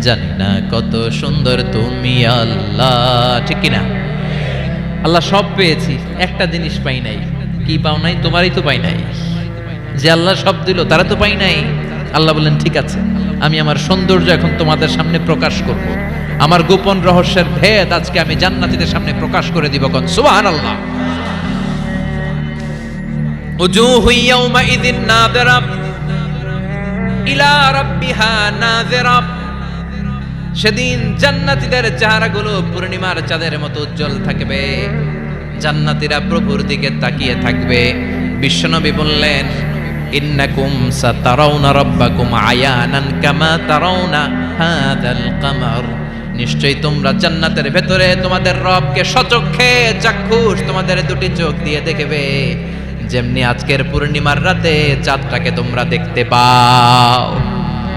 জানি না কত সুন্দর তুমি আল্লাহ। ঠিক কিনা? আল্লাহ সব পেয়েছি, একটা জিনিস পাই নাই। কি পাও নাই? তোমারই তো পাই নাই। যে আল্লাহ সব দিল তারা তো পাই নাই। আল্লাহ বললেন ঠিক আছে, আমি আমার সৌন্দর্য এখন তোমাদের সামনে প্রকাশ করব। আমার গোপন রহস্যের ভেদ আজকে আমি জান্নাতীদের সামনে প্রকাশ করে দিব। কোন সুবহানাল্লাহ। উজুহু ইয়াউমাইযিন নাযিরা ইলা রাব্বিহা নাযিরা। সেদিন জান্নাতীদের চেহারাগুলো পূর্ণিমার চাঁদের মতো উজ্জ্বল থাকবে। জান্নাতীরা প্রভুর দিকে তাকিয়ে থাকবে। বিশ্বনবী বললেন ইন্নাকুম সাতারাউনা রাব্বাকুম আয়ানান কামা তারাউনা হাযাল কামার। নিশ্চয়ই তোমরা জান্নাতের ভেতরে তোমাদের রবকে সচক্ষে চাক্ষুষ তোমাদের দুটি চোখ দিয়ে দেখবে, যেমনি আজকের পূর্ণিমার রাতে চাঁদটাকে তোমরা দেখতে পাও।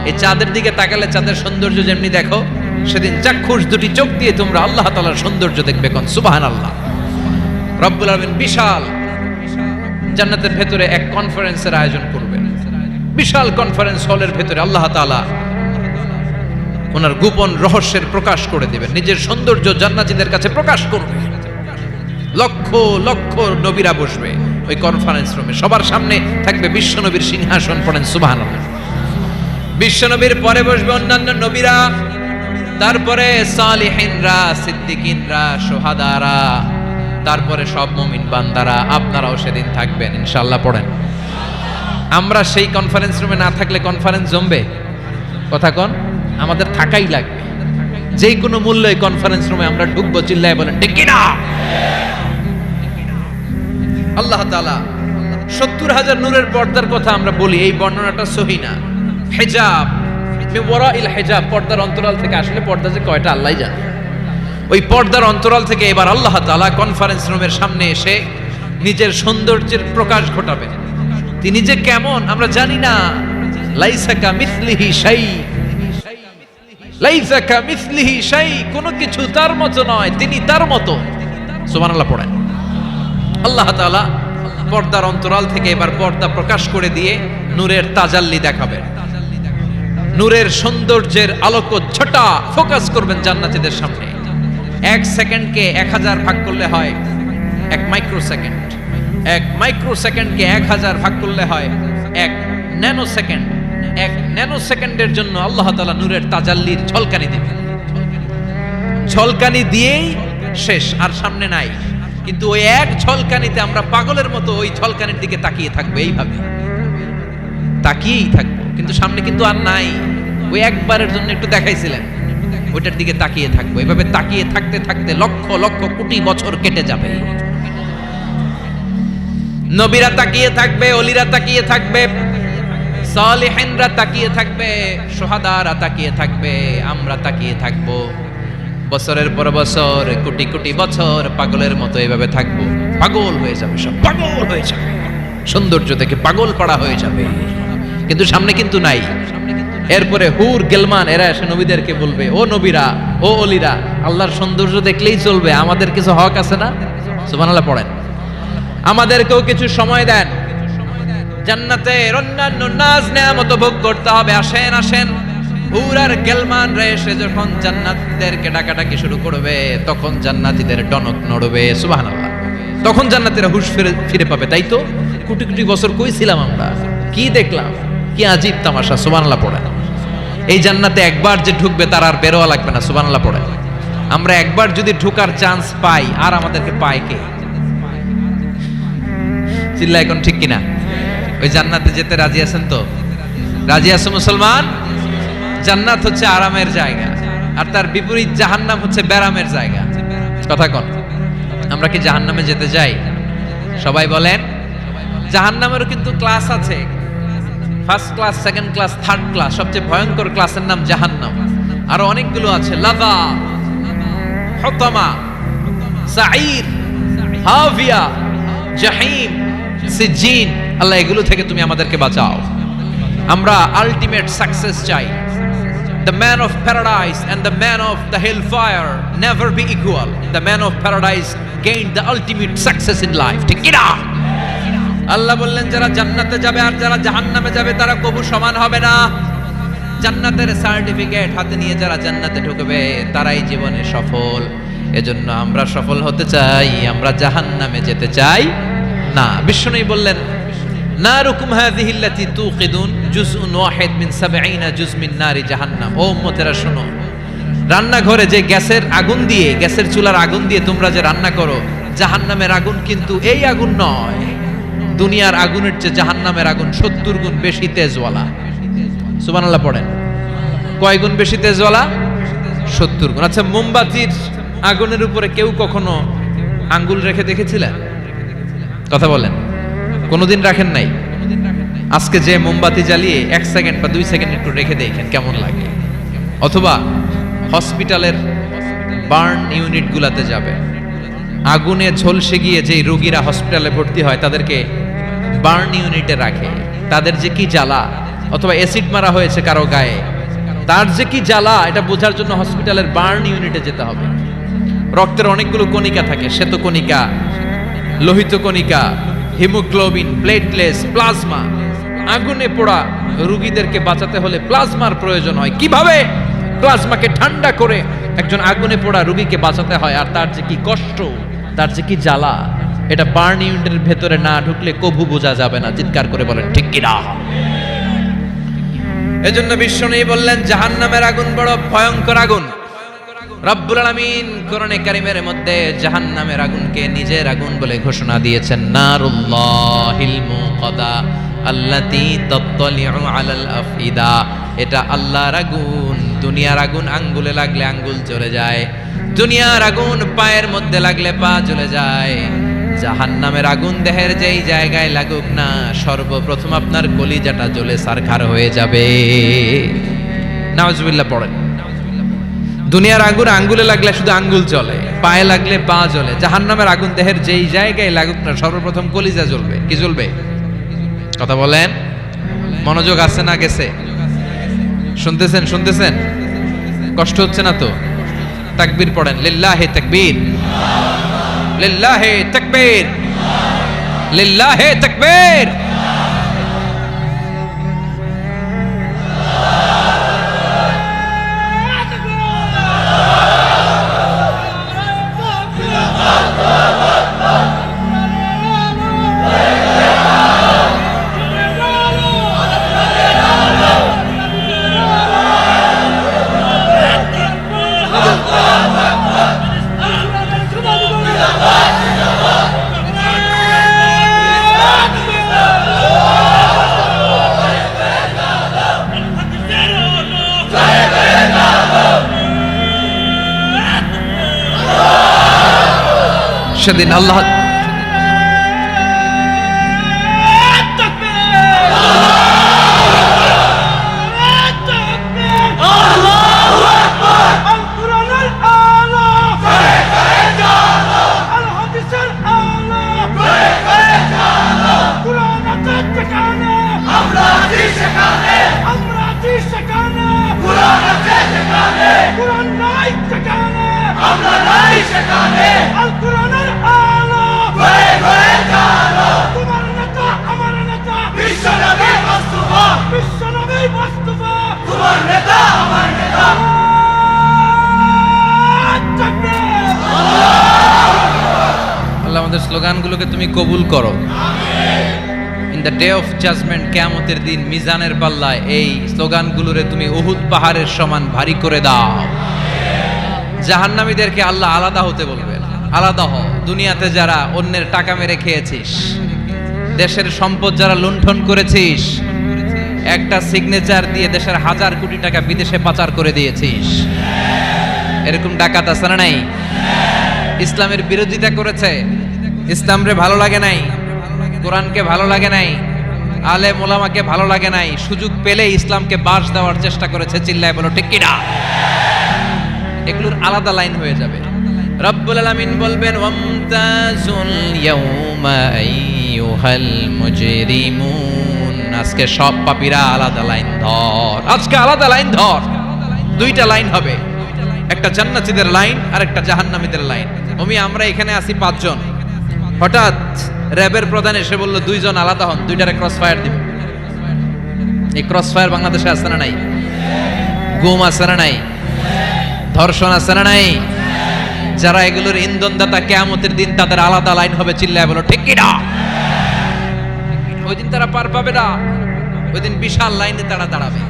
এই চাঁদের দিকে তাকালে চাঁদের সৌন্দর্য যেমনি দেখো, সেদিন চাক্ষুষ দুটি চোখ দিয়ে তোমরা আল্লাহ তাআলার সৌন্দর্য দেখবে। কোন সুবহানাল্লাহ। রব্বুল আলামিন বিশাল জান্নাতের ভেতরে এক কনফারেন্সের আয়োজন করবেন। বিশাল কনফারেন্স হলের ভেতরে আল্লাহ তাআলা ওনার গোপন রহস্যের প্রকাশ করে দিবেন, নিজের সৌন্দর্য জান্নাতীদের কাছে প্রকাশ করবে। লক্ষ লক্ষ নবীরা বসবে ওই কনফারেন্স রুমে, সবার সামনে থাকবে বিশ্বনবীর সিংহাসন। পড়েন সুবহানাল্লাহ। বিশ্বনবীর পরে বসবে অন্যান্য নবীরা, তারপরে সালিহিনরা, সিদ্দিকিনরা, শুহাদারা, তারপরে সব মুমিন বান্দারা। আপনারাও সেদিন থাকবেন ইনশাআল্লাহ। পড়েন। আমরা সেই কনফারেন্স রুমে না থাকলে কনফারেন্স জমবে? কথা কোন? আমাদের থাকাই লাগবে। যে কোনো মূল্যে কনফারেন্স রুমে আমরা ঢুকবো। চিল্লায় বলেন ঠিক কিনা? আল্লাহ তাআলা ৭০,০০০ নূরের পর্দার কথা আমরা বলি, এই বর্ণনাটা সহি না। হিজাব, ওয়ারাইল হিজাব, পর্দার অন্তরাল থেকে। আসলে পর্দা যে কয়টা আল্লাহই জানে। ওই পর্দার অন্তরাল থেকে এবার আল্লাহ তাআলা কনফারেন্স রুমের সামনে এসে নিজের সৌন্দর্যের প্রকাশ ঘটাবেন। তিনি যে কেমন আমরা জানি না। লাইসা কামিসলিহি শাই, লাইসা কামিসলিহি শাই, কোনো কিছু তার মতো নয়, তিনি তার মতো। সুবহানাল্লাহ। পড়েন। আল্লাহ তাআলা পর্দার অন্তরাল থেকে এবার পর্দা প্রকাশ করে দিয়ে নূরের তাজাল্লি দেখাবেন। নূরের সৌন্দর্যের আলোকচ্ছটা ফোকাস করবেন জান্নাতীদের সামনে। 1 সেকেন্ডকে 1000 ভাগ করলে হয় 1 মাইক্রো সেকেন্ড। 1 মাইক্রো সেকেন্ডকে 1000 ভাগ করলে হয় 1 ন্যানো সেকেন্ড। 1 ন্যানো সেকেন্ডের জন্য আল্লাহ তাআলা নূরের তাজাল্লির ঝলকানি দিবেন। ঝলকানি দিয়েই শেষ, আর সামনে নাই। কিন্তু ওই এক ঝলকানিতে আমরা পাগলের মতো ওই ঝলকানির দিকে তাকিয়ে থাকবো, এইভাবে তাকিয়েই থাকবো। কিন্তু সামনে কিন্তু আর নাই। ওই একবারের জন্য একটু দেখাইছিলেন, ওইটার দিকে তাকিয়ে থাকবো। এভাবে তাকিয়ে থাকতে থাকতে লক্ষ লক্ষ কোটি বছর কেটে যাবে। নবীরা তাকিয়ে থাকবে, ওলিরা তাকিয়ে থাকবে, সালিহিনরা তাকিয়ে থাকবে, শুহাদারা তাকিয়ে থাকবে, আমরা তাকিয়ে থাকবো। বছরের পর বছর, কোটি কোটি বছর পাগলের মতো এভাবে থাকবো। পাগল হয়ে যাবে, সব পাগল হয়ে যাবে, সৌন্দর্য দেখে পাগল পাড়া হয়ে যাবে। কিন্তু সামনে কিন্তু নাই। এরপরে হুর গেলমান এরা এসে নবীদেরকে বলবে, ও নবীরা, ও অলিরা, আল্লাহর সৌন্দর্য দেখলেই চলবে, আমাদের কিছু হক আছে না? সুবহানাল্লাহ। পড়েন। আমাদেরকেও কিছু সময় দেন, জান্নাতের অন্যান্য নাজ নেয়ামত ভোগ করতে হবে। আসেন আসেন। হুর আর গেলমান রে এসে যখন জান্নাতীদেরকে ডাকাডাকি শুরু করবে, তখন জান্নাতীদের টনক নড়বে। সুবহানাল্লাহ। তখন জান্নাতীরা হুঁশ ফিরে পাবে। তাই তো কোটি কোটি বছর কই ছিলাম আমরা, কি দেখলাম, কি আজীব তামাশা। সুবহানাল্লাহ। পড়েন। এই জান্নাতে একবার যে ঢুকবে তার আর বেরোয়া লাগবে না। সুবহানাল্লাহ। পড়েন। আমরা একবার যদি ঢোকার চান্স পাই, আর আমাদেরকে পায় কে? চিল্লা এখন ঠিক কিনা? ওই জান্নাতে যেতে রাজি আছেন তো? রাজি আছো মুসলমান? জান্নাত হচ্ছে আরামের জায়গা, আর তার বিপরীত জাহান্নাম হচ্ছে ব্যারামের জায়গা। কথা কন। আমরা কি জাহান্নামে যেতে চাই? সবাই বলেন। জাহান্নামেরও কিন্তু ক্লাস আছে, first class, second class, third class. সবচেয়ে ভয়ঙ্কর ক্লাসের নাম জাহান্নাম। আরো অনেকগুলো আছে, লাযা, হুতামা, সাঈর, হাভিয়া, জাহিম, সিজিন। আল্লাহ এগুলো থেকে তুমি আমাদেরকে বাঁচাও। আমরা আলটিমেট সাকসেস চাই। The man of paradise and the man of the hellfire never be equal. The man of paradise gained the ultimate success in life. ঠিক কি না? আল্লাহ বললেন যারা জান্নাতে যাবে আর যারা জাহান্নামে যাবে তারা কবু সমান হবে না। জান্নাতের সার্টিফিকেট হাতে নিয়ে যারা জান্নাতে ঢুকবে তারাই জীবনে সফল। এজন্য আমরা সফল হতে চাই, আমরা জাহান্নামে যেতে চাই না। বিষ্ণুই বললেন নারুকুম হাযিহি আল্লাতী তুকিদুন জুজউন ওয়াহিদ মিন 70 জুজ মিন নারি জাহান্নাম। ও উম্মতেরা শোনো, রান্নাঘরে যে গ্যাসের আগুন দিয়ে, গ্যাসের চুলার আগুন দিয়ে তোমরা যে রান্না করো, জাহান্নামের আগুন কিন্তু এই আগুন নয়। দুনিয়ার আগুনের চেয়ে জাহান্নামের আগুন 70 গুণ বেশি তেজওয়ালা। সুবহানাল্লাহ পড়েন। কয় গুণ বেশি তেজওয়ালা? 70 গুণ। আচ্ছা, মোমবাতির আগুনের উপরে কেউ কখনো আঙ্গুল রেখে দেখেছিলেন? কথা বলেন। কোনোদিন রাখেন নাই? আজকে যে মোমবাতি জ্বালিয়ে 1 সেকেন্ড বা 2 সেকেন্ড একটু রেখে দেখেন কেমন লাগে। অথবা হসপিটালের বার্ন ইউনিট গুলাতে যাবে, আগুনে ঝলসে গিয়ে যেই রোগীরা হসপিটালে ভর্তি হয় তাদেরকে বার্ন ইউনিটে রাখে, তাদের যে কি জ্বালা। অথবা অ্যাসিড মারা হয়েছে কারো গায়ে, তার যে কি জ্বালা এটা বোঝার জন্য হসপিটালের বার্ন ইউনিটে যেতে হবে। রক্তের অনেকগুলো কণিকা থাকে, শ্বেত কণিকা, লোহিত কণিকা, হিমোগ্লোবিন, প্লেটলেটস, প্লাজমা। আগুনে পোড়া রোগীদেরকে বাঁচাতে হলে প্লাজমার প্রয়োজন হয়। কিভাবে প্লাজমাকে ঠান্ডা করে একজন আগুনে পোড়া রোগীকে বাঁচাতে হয়, আর তার যে কি কষ্ট, তার যে কি জ্বালা, এটা বার্ন ইউনিটের ভেতরে না ঢুকলে কভু বোঝা যাবে না। চিৎকার করে বলেন ঠিক কি না? এজন্য বিশ্বনবী বললেন জাহান্নামের আগুন বড় ভয়ঙ্কর আগুন। রব্বুল আলামিন কোরআনে কারীমের মধ্যে জাহান্নামের আগুনকে নিজের আগুন বলে ঘোষণা দিয়েছেন, নারুল্লাহিল মুকাদা আল্লাতী তাত্তালিউ আলাল আফইদা। এটা আল্লাহর আগুন। দুনিয়ার আগুন আঙ্গুলে লাগলে আঙ্গুল জ্বলে যায়, দুনিয়ার আগুন পায়ের মধ্যে লাগলে পা জ্বলে যায়। জাহান্নামের আগুন দেহের যেই জায়গায় লাগুক না, সর্বপ্রথম আপনার কলিজাটা জ্বলে সারখার হয়ে যাবে। নাউজুবিল্লাহ পড়েন। দুনিয়ার আগুন আঙ্গুলে লাগলে শুধু আঙ্গুল জ্বলে, পায়ে লাগলে পা জ্বলে। জাহান্নামের আগুন দেহের যেই জায়গায় লাগুক না, সর্বপ্রথম কলিজা জ্বলবে। কি জ্বলবে? কথা বলেন। মনোযোগ আছে না গেছে? শুনতেছেন? শুনতেছেন? কষ্ট হচ্ছে না তো? তাকবীর পড়েন। লিল্লাহি তাকবীর, লিল্লাহি তাকবীর, লিল্লাহি তাকবীর। সেদিন আল্লাহ স্লোগানগুলোকে তুমি কবুল করো। In the day of judgement, কিয়ামতের দিন মিজানের পাল্লায় এই স্লোগানগুলোরে তুমি উহুদ পাহাড়ের সমান ভারী করে দাও। জাহান্নামীদেরকে আল্লাহ আলাদা হতে বলবেন। আলাদা হও। দুনিয়াতে যারা অন্যের টাকা মেরে খেয়েছিস, দেশের সম্পদ যারা লুণ্ঠন করেছিস, একটা সিগনেচার দিয়ে দেশের 1000 কোটি টাকা বিদেশে পাচার করে দিয়েছিস, এরকম ডাকাত আছে না নাই? ইসলামের বিরোধিতা করেছে, ইসলামরে ভালো লাগে নাই, কোরআনকে ভালো লাগে নাই, আলেম ওলামাকে ভালো লাগে নাই, সুযোগ পেলে ইসলামকে বাস দেওয়ার চেষ্টা করেছে। চিল্লায় বলো ঠিক কিনা? এগুলোর আলাদা লাইন হয়ে যাবে। রব্বুল আলামিন বলবেন ওয়ামতাজুল ইয়াউমা আইয়ুহাল মুজরিমুন, আজকে সব পাপীরা আলাদা লাইন ধর, আজকে আলাদা লাইন ধর। দুইটা লাইন হবে, একটা জান্নাতীদের লাইন আর একটা জাহান্নামীদের লাইন। আমরা এখানে আছি 5 জন, হঠাৎ র্যাবের প্রধান এসে বলল 2 জন আলাদা হন, দুইটারে ক্রস ফায়ার দিব। এই ক্রস ফায়ার বাংলাদেশে আছে না নাই? গুম আছে না নাই? ধর্ষণ আছে না নাই? যারা এগুলোর ইন্ধনদাতা, কিয়ামতের দিন তাদের আলাদা লাইন হবে। চিল্লায় বলো ঠিক কিনা? ওই দিন তারা পার পাবে না, ওই দিন বিশাল লাইনে তারা দাঁড়াবে।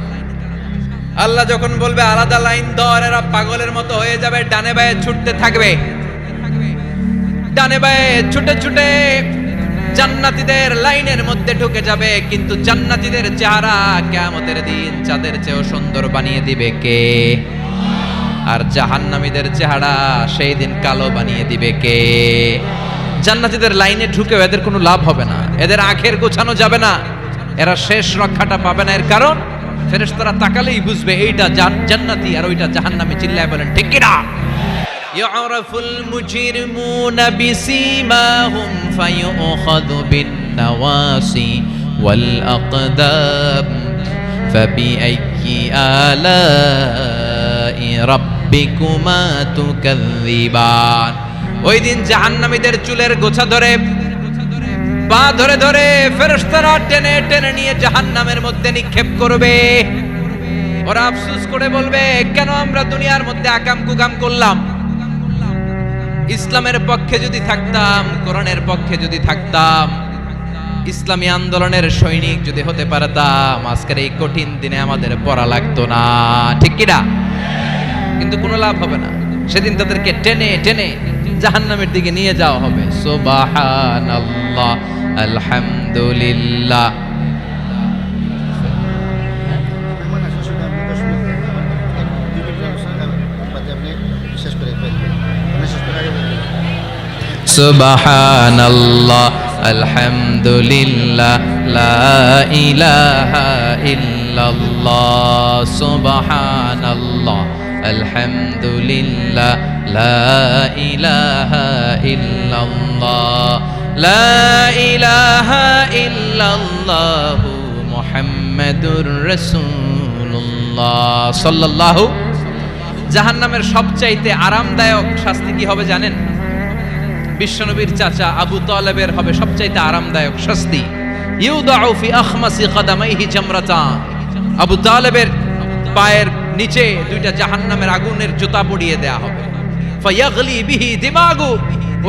আল্লাহ যখন বলবে আলাদা লাইন ধর, এরা পাগলের মতো হয়ে যাবে, ডানে বায়ে ছুটতে থাকবে, ডানে বায়ে ছুটে ছুটে জান্নাতীদের লাইনের মধ্যে ঢুকে যাবে। কিন্তু জান্নাতীদের চেহারা কিয়ামতের দিন চাঁদের চেয়েও সুন্দর বানিয়ে দিবে কে? আর জাহান্নামীদের চেহারা সেই দিন কালো বানিয়ে দিবে কে? জান্নাতীদের লাইনে ঢুকেও এদের কোনো লাভ হবে না, এদের আখের গোছানো যাবে না, এরা শেষ রক্ষাটা পাবে না। এর কারণ ফেরেশতারা তাকালেই বুঝবে এইটা জান্নাতি আর ওইটা জাহান্নামী। চিল্লায় বলেন ঠিক কিনা? ইউরাফুল মুজরিমুনা বিসীমাহুম ফায়ুখাযু বিন-নাওয়াসি ওয়াল আকদাম ফাবিআইয়ি আলাই রাব্বিকুমা তুকাযযিবান। ওই দিন জাহান্নামীদের চুলের গোছা ধরে, পা ধরে ধরে ফেরেশতারা টেনে টেনে নিয়ে জাহান্নামের মধ্যে নিক্ষেপ করবে। ওরা আফসোস করে বলবে, কেন আমরা দুনিয়ার মধ্যে আকাম কুকাম করলাম? ইসলামের পক্ষে যদি থাকতাম, কোরআনের পক্ষে যদি থাকতাম, ইসলামী আন্দোলনের সৈনিক যদি হতে পারতাম, আজকের এই কঠিন দিনে আমাদের পড়া লাগতো না। ঠিক কিনা? কিন্তু কোনো লাভ হবে না, সেদিন তাদেরকে টেনে টেনে জাহান্নামের দিকে নিয়ে যাওয়া হবে। সুবহানাল্লাহ, আলহামদুলিল্লাহ। সুবহানাল্লাহ, আলহামদুলিল্লাহ, লা ইলাহা ইল্লাল্লাহ। সুবহানাল্লাহ, আলহামদুলিল্লাহ, লা ইলাহা ইল্লাল্লাহ, লা ইলাহা ইল্লাল্লাহ, মুহাম্মাদুর রাসূলুল্লাহ সাল্লাল্লাহু। জাহান্নামের সবচাইতে আরামদায়ক শাস্তি কি হবে জানেন? বিশ্বনবীর চাচা আবু তালেবের হবে সবচাইতে আরামদায়ক শাস্তি। ইউদাউ ফি আখমাসি কদামাইহি জামরাতান, আবু তালেবের পায়ের নিচে 2টা জাহান্নামের আগুনের জুতা পড়িয়ে দেয়া হবে। ফায়াগলি বিহি দিমাগু,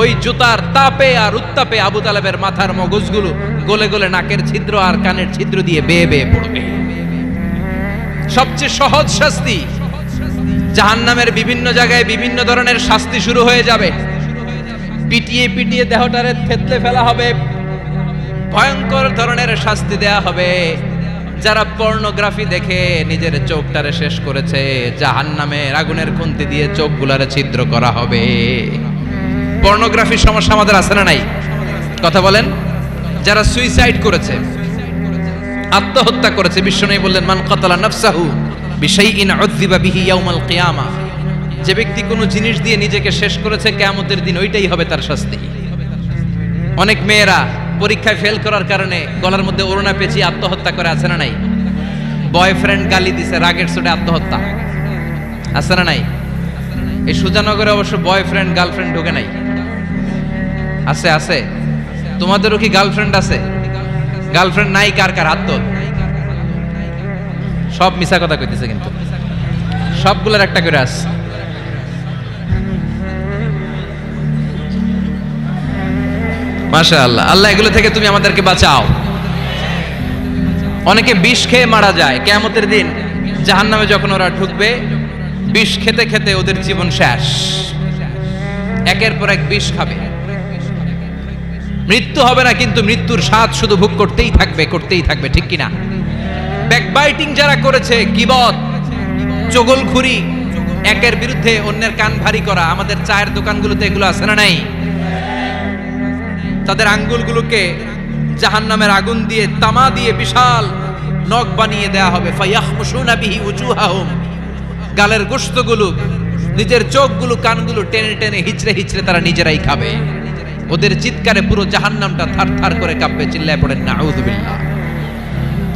ওই জুতার তাপে আর উত্তাপে আবু তালেবের মাথার মগজগুলো গলে গলে নাকের ছিদ্র আর কানের ছিদ্র দিয়ে বেয়ে বেয়ে পড়বে। সবচেয়ে সহজ শাস্তি। জাহান্নামের বিভিন্ন জায়গায় বিভিন্ন ধরনের শাস্তি শুরু হয়ে যাবে। পিটিয়ে পিটিয়ে দেহটারে থেতলে ফেলা হবে, ভয়ঙ্কর ধরনের শাস্তি দেয়া হবে। যারা পর্নোগ্রাফি দেখে নিজের চোখটারে শেষ করেছে, জাহান্নামের আগুনের খুন্তি দিয়ে চোখগুলারে ছিদ্র করা হবে। পর্নোগ্রাফির সমস্যা আমাদের আছে না নাই? কথা বলেন। যারা সুইসাইড করেছে, আত্মহত্যা করেছে, বিশ্বনবী বললেন মান কাতালা নাফসাহু বিশাইইন উযযিবা বিহি ইয়াউমাল কিয়ামা, যে ব্যক্তি কোনো জিনিস দিয়ে নিজেকে শেষ করেছে, কিয়ামতের দিন ওইটাই হবে তার শাস্তি। অনেক মেয়েরা পরীক্ষায় ফেল করার কারণে গলার মধ্যে ওড়না পেঁচিয়ে আত্মহত্যা করে, আছে না নাই? বয়ফ্রেন্ড গালি দিছে, রাগের চোটে আত্মহত্যা, আছে না নাই? এই সুজানগরে অবশ্য বয়ফ্রেন্ড গার্লফ্রেন্ড ঢোকে নাই, আছে আছে। তোমাদেরও কি গার্লফ্রেন্ড আছে? গার্লফ্রেন্ড নাই কার কার? হাত তোল। সব মিছা কথা কইতেছে, কিন্তু সবগুলোর একটা করে আছে। মাশাআল্লাহ, আল্লাহ এগুলো থেকে তুমি আমাদেরকে বাঁচাও। অনেকে বিষ খেয়ে মারা যায় কিয়ামতের দিন। জাহান্নামে যখন ওরা ঢুকবে, বিষ খেতে খেতে ওদের জীবন শেষ। একের পর এক বিষ খাবে, মৃত্যু হবে না, কিন্তু মৃত্যুর স্বাদ শুধু ভোগ করতেই থাকবে, করতেই থাকবে। ঠিক কিনা? ব্যাকবাইটিং যারা করেছে, গীবত, চগলখুরি, একের বিরুদ্ধে অন্যের কান ভারী করা, আমাদের চায়ের দোকানগুলোতে এগুলো আছে না নাই? তাদের আঙ্গুলগুলোকে জাহান্নামের আগুন দিয়ে তামা দিয়ে বিশাল নখ বানিয়ে দেয়া হবে। ফায়াখমুশুনা বিহি উজুহাহুম, গালের গোশতগুলো, নিজের চোখগুলো, কানগুলো টেনে টেনে হিচড়ে হিচড়ে তারা নিজেরাই খাবে। ওদের চিৎকারে পুরো জাহান্নামটা থারথার করে কাঁপবে। চিল্লায় পড়েন নাউযুবিল্লাহ।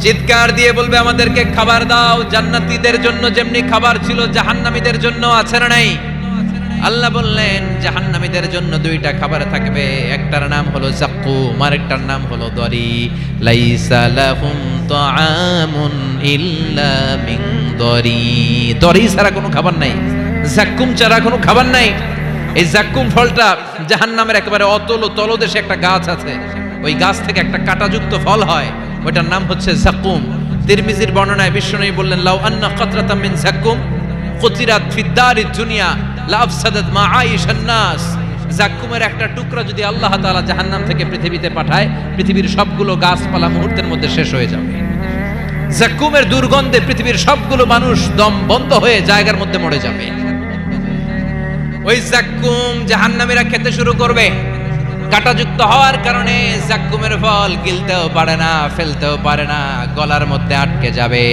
চিৎকার দিয়ে বলবে আমাদেরকে খাবার দাও। জান্নাতীদের জন্য যেমনি খাবার ছিল জাহান্নামীদের জন্য আছে না নাই? আল্লাহ বললেন জাহান্নামীদের জন্য দুইটা খাবার থাকবে, একটার নাম হলো যাক্কুম, আরেকটার নাম হলো দরি। লাইসা লাহুম তাআমুন ইল্লা মিন দরি। দরি ছাড়া কোনো খাবার নাই, যাক্কুম ছাড়া কোনো খাবার নাই। এই যাক্কুম ফলটা জাহান্নামের একেবারে অতল তলদেশে একটা গাছ আছে, ওই গাছ থেকে একটা কাঁটাযুক্ত ফল হয়, ওইটার নাম হচ্ছে যাক্কুম। তিরমিজির বর্ণনায় বিশ্বনবী বললেন লাউ আন্না কাতরাতাম মিন যাক্কুম কুতিরাত ফিদ দারিদ দুনিয়া লাফসাদাত মাআইশান নাস। যাক্কুমের একটা টুকরা যদি আল্লাহ তাআলা জাহান্নাম থেকে পৃথিবীতে পাঠায়, পৃথিবীর সবগুলো গাছপালা মুহূর্তের মধ্যে শেষ হয়ে যাবে। যাক্কুমের দুর্গন্ধে পৃথিবীর সবগুলো মানুষ দম বন্ধ হয়ে জায়গার মধ্যে মরে যাবে। ওই যাক্কুম জাহান্নামীরা খেতে শুরু করবে। কাঁটাযুক্ত হওয়ার কারণে যাক্কুমের ফল গিলতেও পারে না, ফেলতেও পারে না, গলার মধ্যে আটকে যাবে।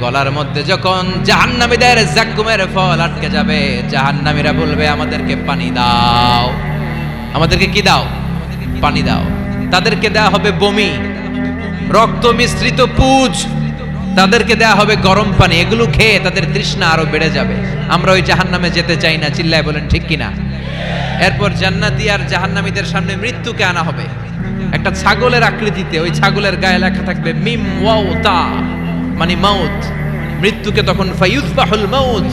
গলার মধ্যে যখন জাহান্নামীদের যাক্কুমের ফল আটকে যাবে, জাহান্নামীরা বলবে আমাদেরকে পানি দাও। আমাদেরকে কি দাও? পানি দাও। তাদেরকে দেয়া হবে বমি, রক্ত মিশ্রিত পুজ, তাদেরকে দেয়া হবে গরম পানি। এগুলো খেয়ে তাদের তৃষ্ণা আরো বেড়ে যাবে। আমরা ওই জাহান্নামে যেতে চাই না, চিল্লায় বলেন ঠিক কিনা? এরপর জান্নাতি আর জাহান্নামীদের সামনে মৃত্যুকে আনা হবে একটা ছাগলের আকৃতিতে। ওই ছাগলের গায়ে লেখা থাকবে মিম ওয়াও তা, মানে মাউত। মৃত্যুকে তখন ফায়ুযবাহুল মাউত,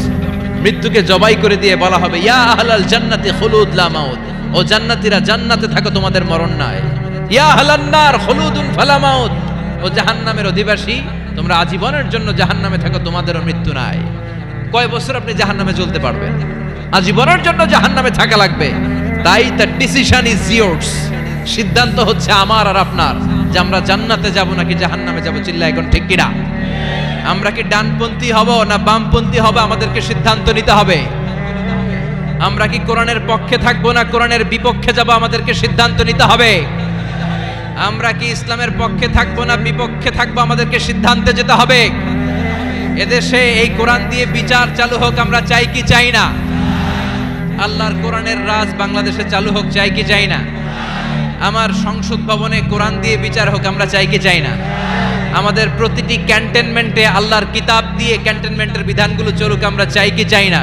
মৃত্যুকে জবাই করে দিয়ে বলা হবে ইয়া আহলাল জান্নাতি খুলুদ লা মাউত। ও জান্নাতীরা জান্নাতে থাকো, তোমাদের মরণ নাই। ইয়া আহলান নার খুলুদুন ফালা মাউত। ও জাহান্নামের অধিবাসী, তোমরা আজীবনের জন্য জাহান্নামে থাকো, তোমাদেরও মৃত্যু নাই। কয় বছর আপনি জাহান্নামে চলতে পারবেন? আজীবনের জন্য জাহান্নামে থাকা লাগবে। তাই দ্য ডিসিশন ইজ ইয়ার্স, সিদ্ধান্ত হচ্ছে আমার আর আপনার, যে আমরা জান্নাতে যাব নাকি জাহান্নামে যাব। চিল্লায় এখন ঠিক কিনা? আমরা কি ডানপন্থী হব না বামপন্থী হব? আমাদেরকে সিদ্ধান্ত নিতে হবে। আমরা কি কোরআনের পক্ষে থাকবো না কোরআনের বিপক্ষে যাব? আমাদেরকে সিদ্ধান্ত নিতে হবে। আমরা কি ইসলামের পক্ষে থাকবো না বিপক্ষে থাকবো? আমাদেরকে সিদ্ধান্তে যেতে হবে। এদেশে এই কোরআন দিয়ে বিচার চালু হোক, আমরা চাই কি চাই না? আল্লাহর কোরআনের রাজ বাংলাদেশে চালু হোক, চাই কি চাই না? আমার সংসদ ভবনে কোরআন দিয়ে বিচার হোক, আমরা চাই কি চাই না? আমাদের প্রতিটি ক্যান্টনমেন্টে আল্লাহর কিতাব দিয়ে ক্যান্টনমেন্টের বিধানগুলো চলুক, আমরা চাই কি চাই না?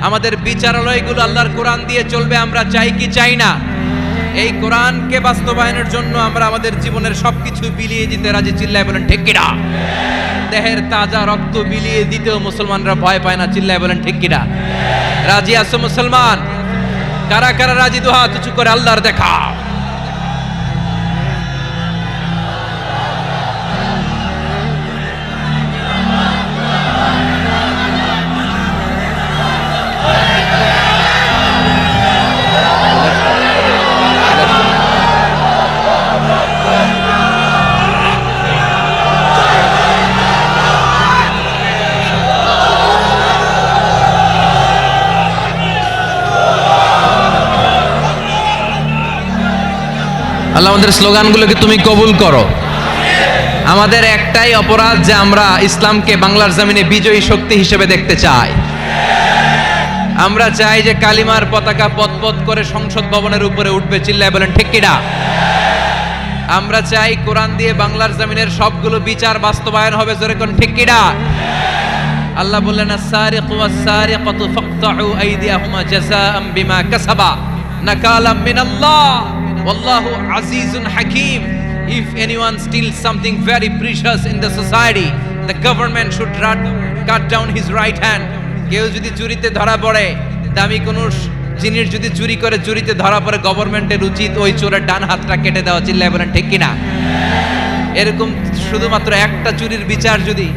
আমাদের বিচারালয়গুলো আল্লাহর কোরআন দিয়ে চলবে, আমরা চাই কি চাই না? এই কোরআনকে বাস্তবায়নের জন্য আমরা আমাদের জীবনের সবকিছু বিলিয়ে দিতে রাজি। চিল্লায় বলেন ঠিক কিনা? দেহের তাজা রক্ত বিলিয়ে দিতেও মুসলমানরা ভয় পায় না। চিল্লায় বলেন ঠিক কিনা? রাজি আছো মুসলমান? কারা কারা রাজি? দুহাত উঁচু করে আল্লাহর দেখা। আল্লাহ আমাদের স্লোগানগুলোকে তুমি কবুল করো। আমাদের একটাই অপরাধ যে আমরা ইসলামকে বাংলার জমিনে বিজয়ী শক্তি হিসেবে দেখতে চাই। আমরা চাই যে কালিমার পতাকা পতপত করে সংসদ ভবনের উপরে উঠবে। চিল্লায় বলেন ঠিক কিনা? আমরা চাই কোরআন দিয়ে বাংলার জমিনের সবগুলো বিচার বাস্তবায়ন হবে। জোরে কোন ঠিক কিনা? আল্লাহ বললেন আস-সারিকু ওয়াস-সারিকাতু ফাকতাউ আইদিয়াহুমা জাযাআম বিমা কাসাবা নাকালাম মিনাল্লাহ ওয়াল্লাহু আজিজুন হাকীম। If anyone steals something very precious in the society, the government should cut down his right hand. কেউ যদি চুরিতে ধরা পড়ে, দামি কোনো জিনিস যদি চুরি করে চুরিতে ধরা পড়ে, গভর্নমেন্টের উচিত ওই চোরের ডান হাতটা কেটে দেওয়া। চিল্লায় বলেন ঠিক কিনা? এরকম শুধুমাত্র একটা চুরির বিচার যদি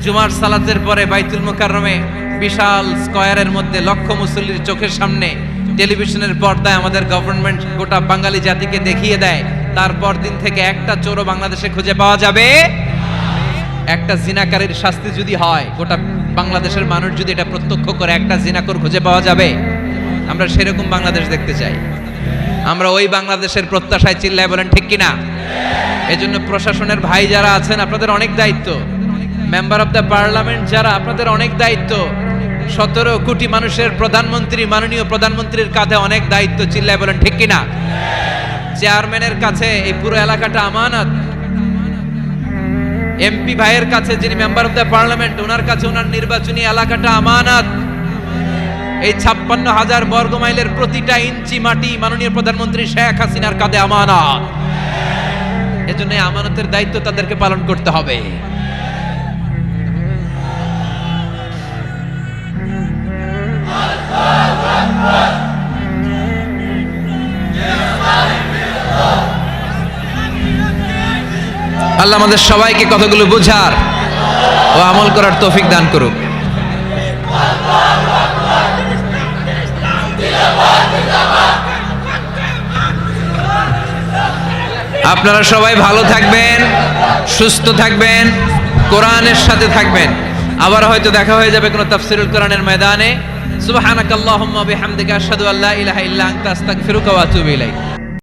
জুমার সালাতের পরে বাইতুল মুকাররমে বিশাল স্কয়ারের মধ্যে লক্ষ মুসল্লির চোখের সামনে টেলিভিশনের পর্দায় আমাদের গভর্নমেন্ট গোটা বাঙালি জাতিকে দেখিয়ে দেয়, তারপর দিন থেকে একটা চোরও বাংলাদেশে খুঁজে পাওয়া যাবে। একটা জিনাকারীর শাস্তি যদি হয়, গোটা বাংলাদেশের মানুষ যদি এটা প্রত্যক্ষ করে একটা জিনাকর খুঁজে পাওয়া যাবে। আমরা সেরকম বাংলাদেশ দেখতে চাই। আমরা ওই বাংলাদেশের প্রত্যাশায় চিল্লায় বলেন ঠিক কিনা? এজন্য প্রশাসনের ভাই যারা আছেন আপনাদের অনেক দায়িত্ব, মেম্বার অফ দ্য পার্লামেন্ট যারা আপনাদের অনেক দায়িত্ব, 17 কোটি মানুষের প্রধানমন্ত্রী মাননীয় প্রধানমন্ত্রীর কাঁধে অনেক দায়িত্ব, চিল্লায় বলেন ঠিক কিনা? চেয়ারম্যানের কাছে এই পুরো এলাকাটা আমানত, এমপি ভাইয়ের কাছে যিনি মেম্বার অফ দ্য পার্লামেন্ট ওনার কাছে ওনার নির্বাচনী এলাকাটা আমানত। এই 56,000 বর্গ মাইলের প্রতিটা ইঞ্চি মাটি মাননীয় প্রধানমন্ত্রী শেখ হাসিনার কাঁধে আমানত। এজন্য এই আমানতের দায়িত্ব তাদেরকে পালন করতে হবে। আল্লাহ আমাদের সবাইকে কথাগুলো বুঝার ও আমল করার তৌফিক দান করুক। আপনারা সবাই ভালো থাকবেন, সুস্থ থাকবেন, কোরআনের সাথে থাকবেন। আবার হয়তো দেখা হয়ে যাবে কোনো তাফসীরুল কোরআনের ময়দানে। সুবহানাকাল্লাহুম্মা বিহামদিকা আশহাদু আল্লা ইলাহা ইল্লা আনতা আস্তাগফিরুকা ওয়া আতুবু ইলাইক।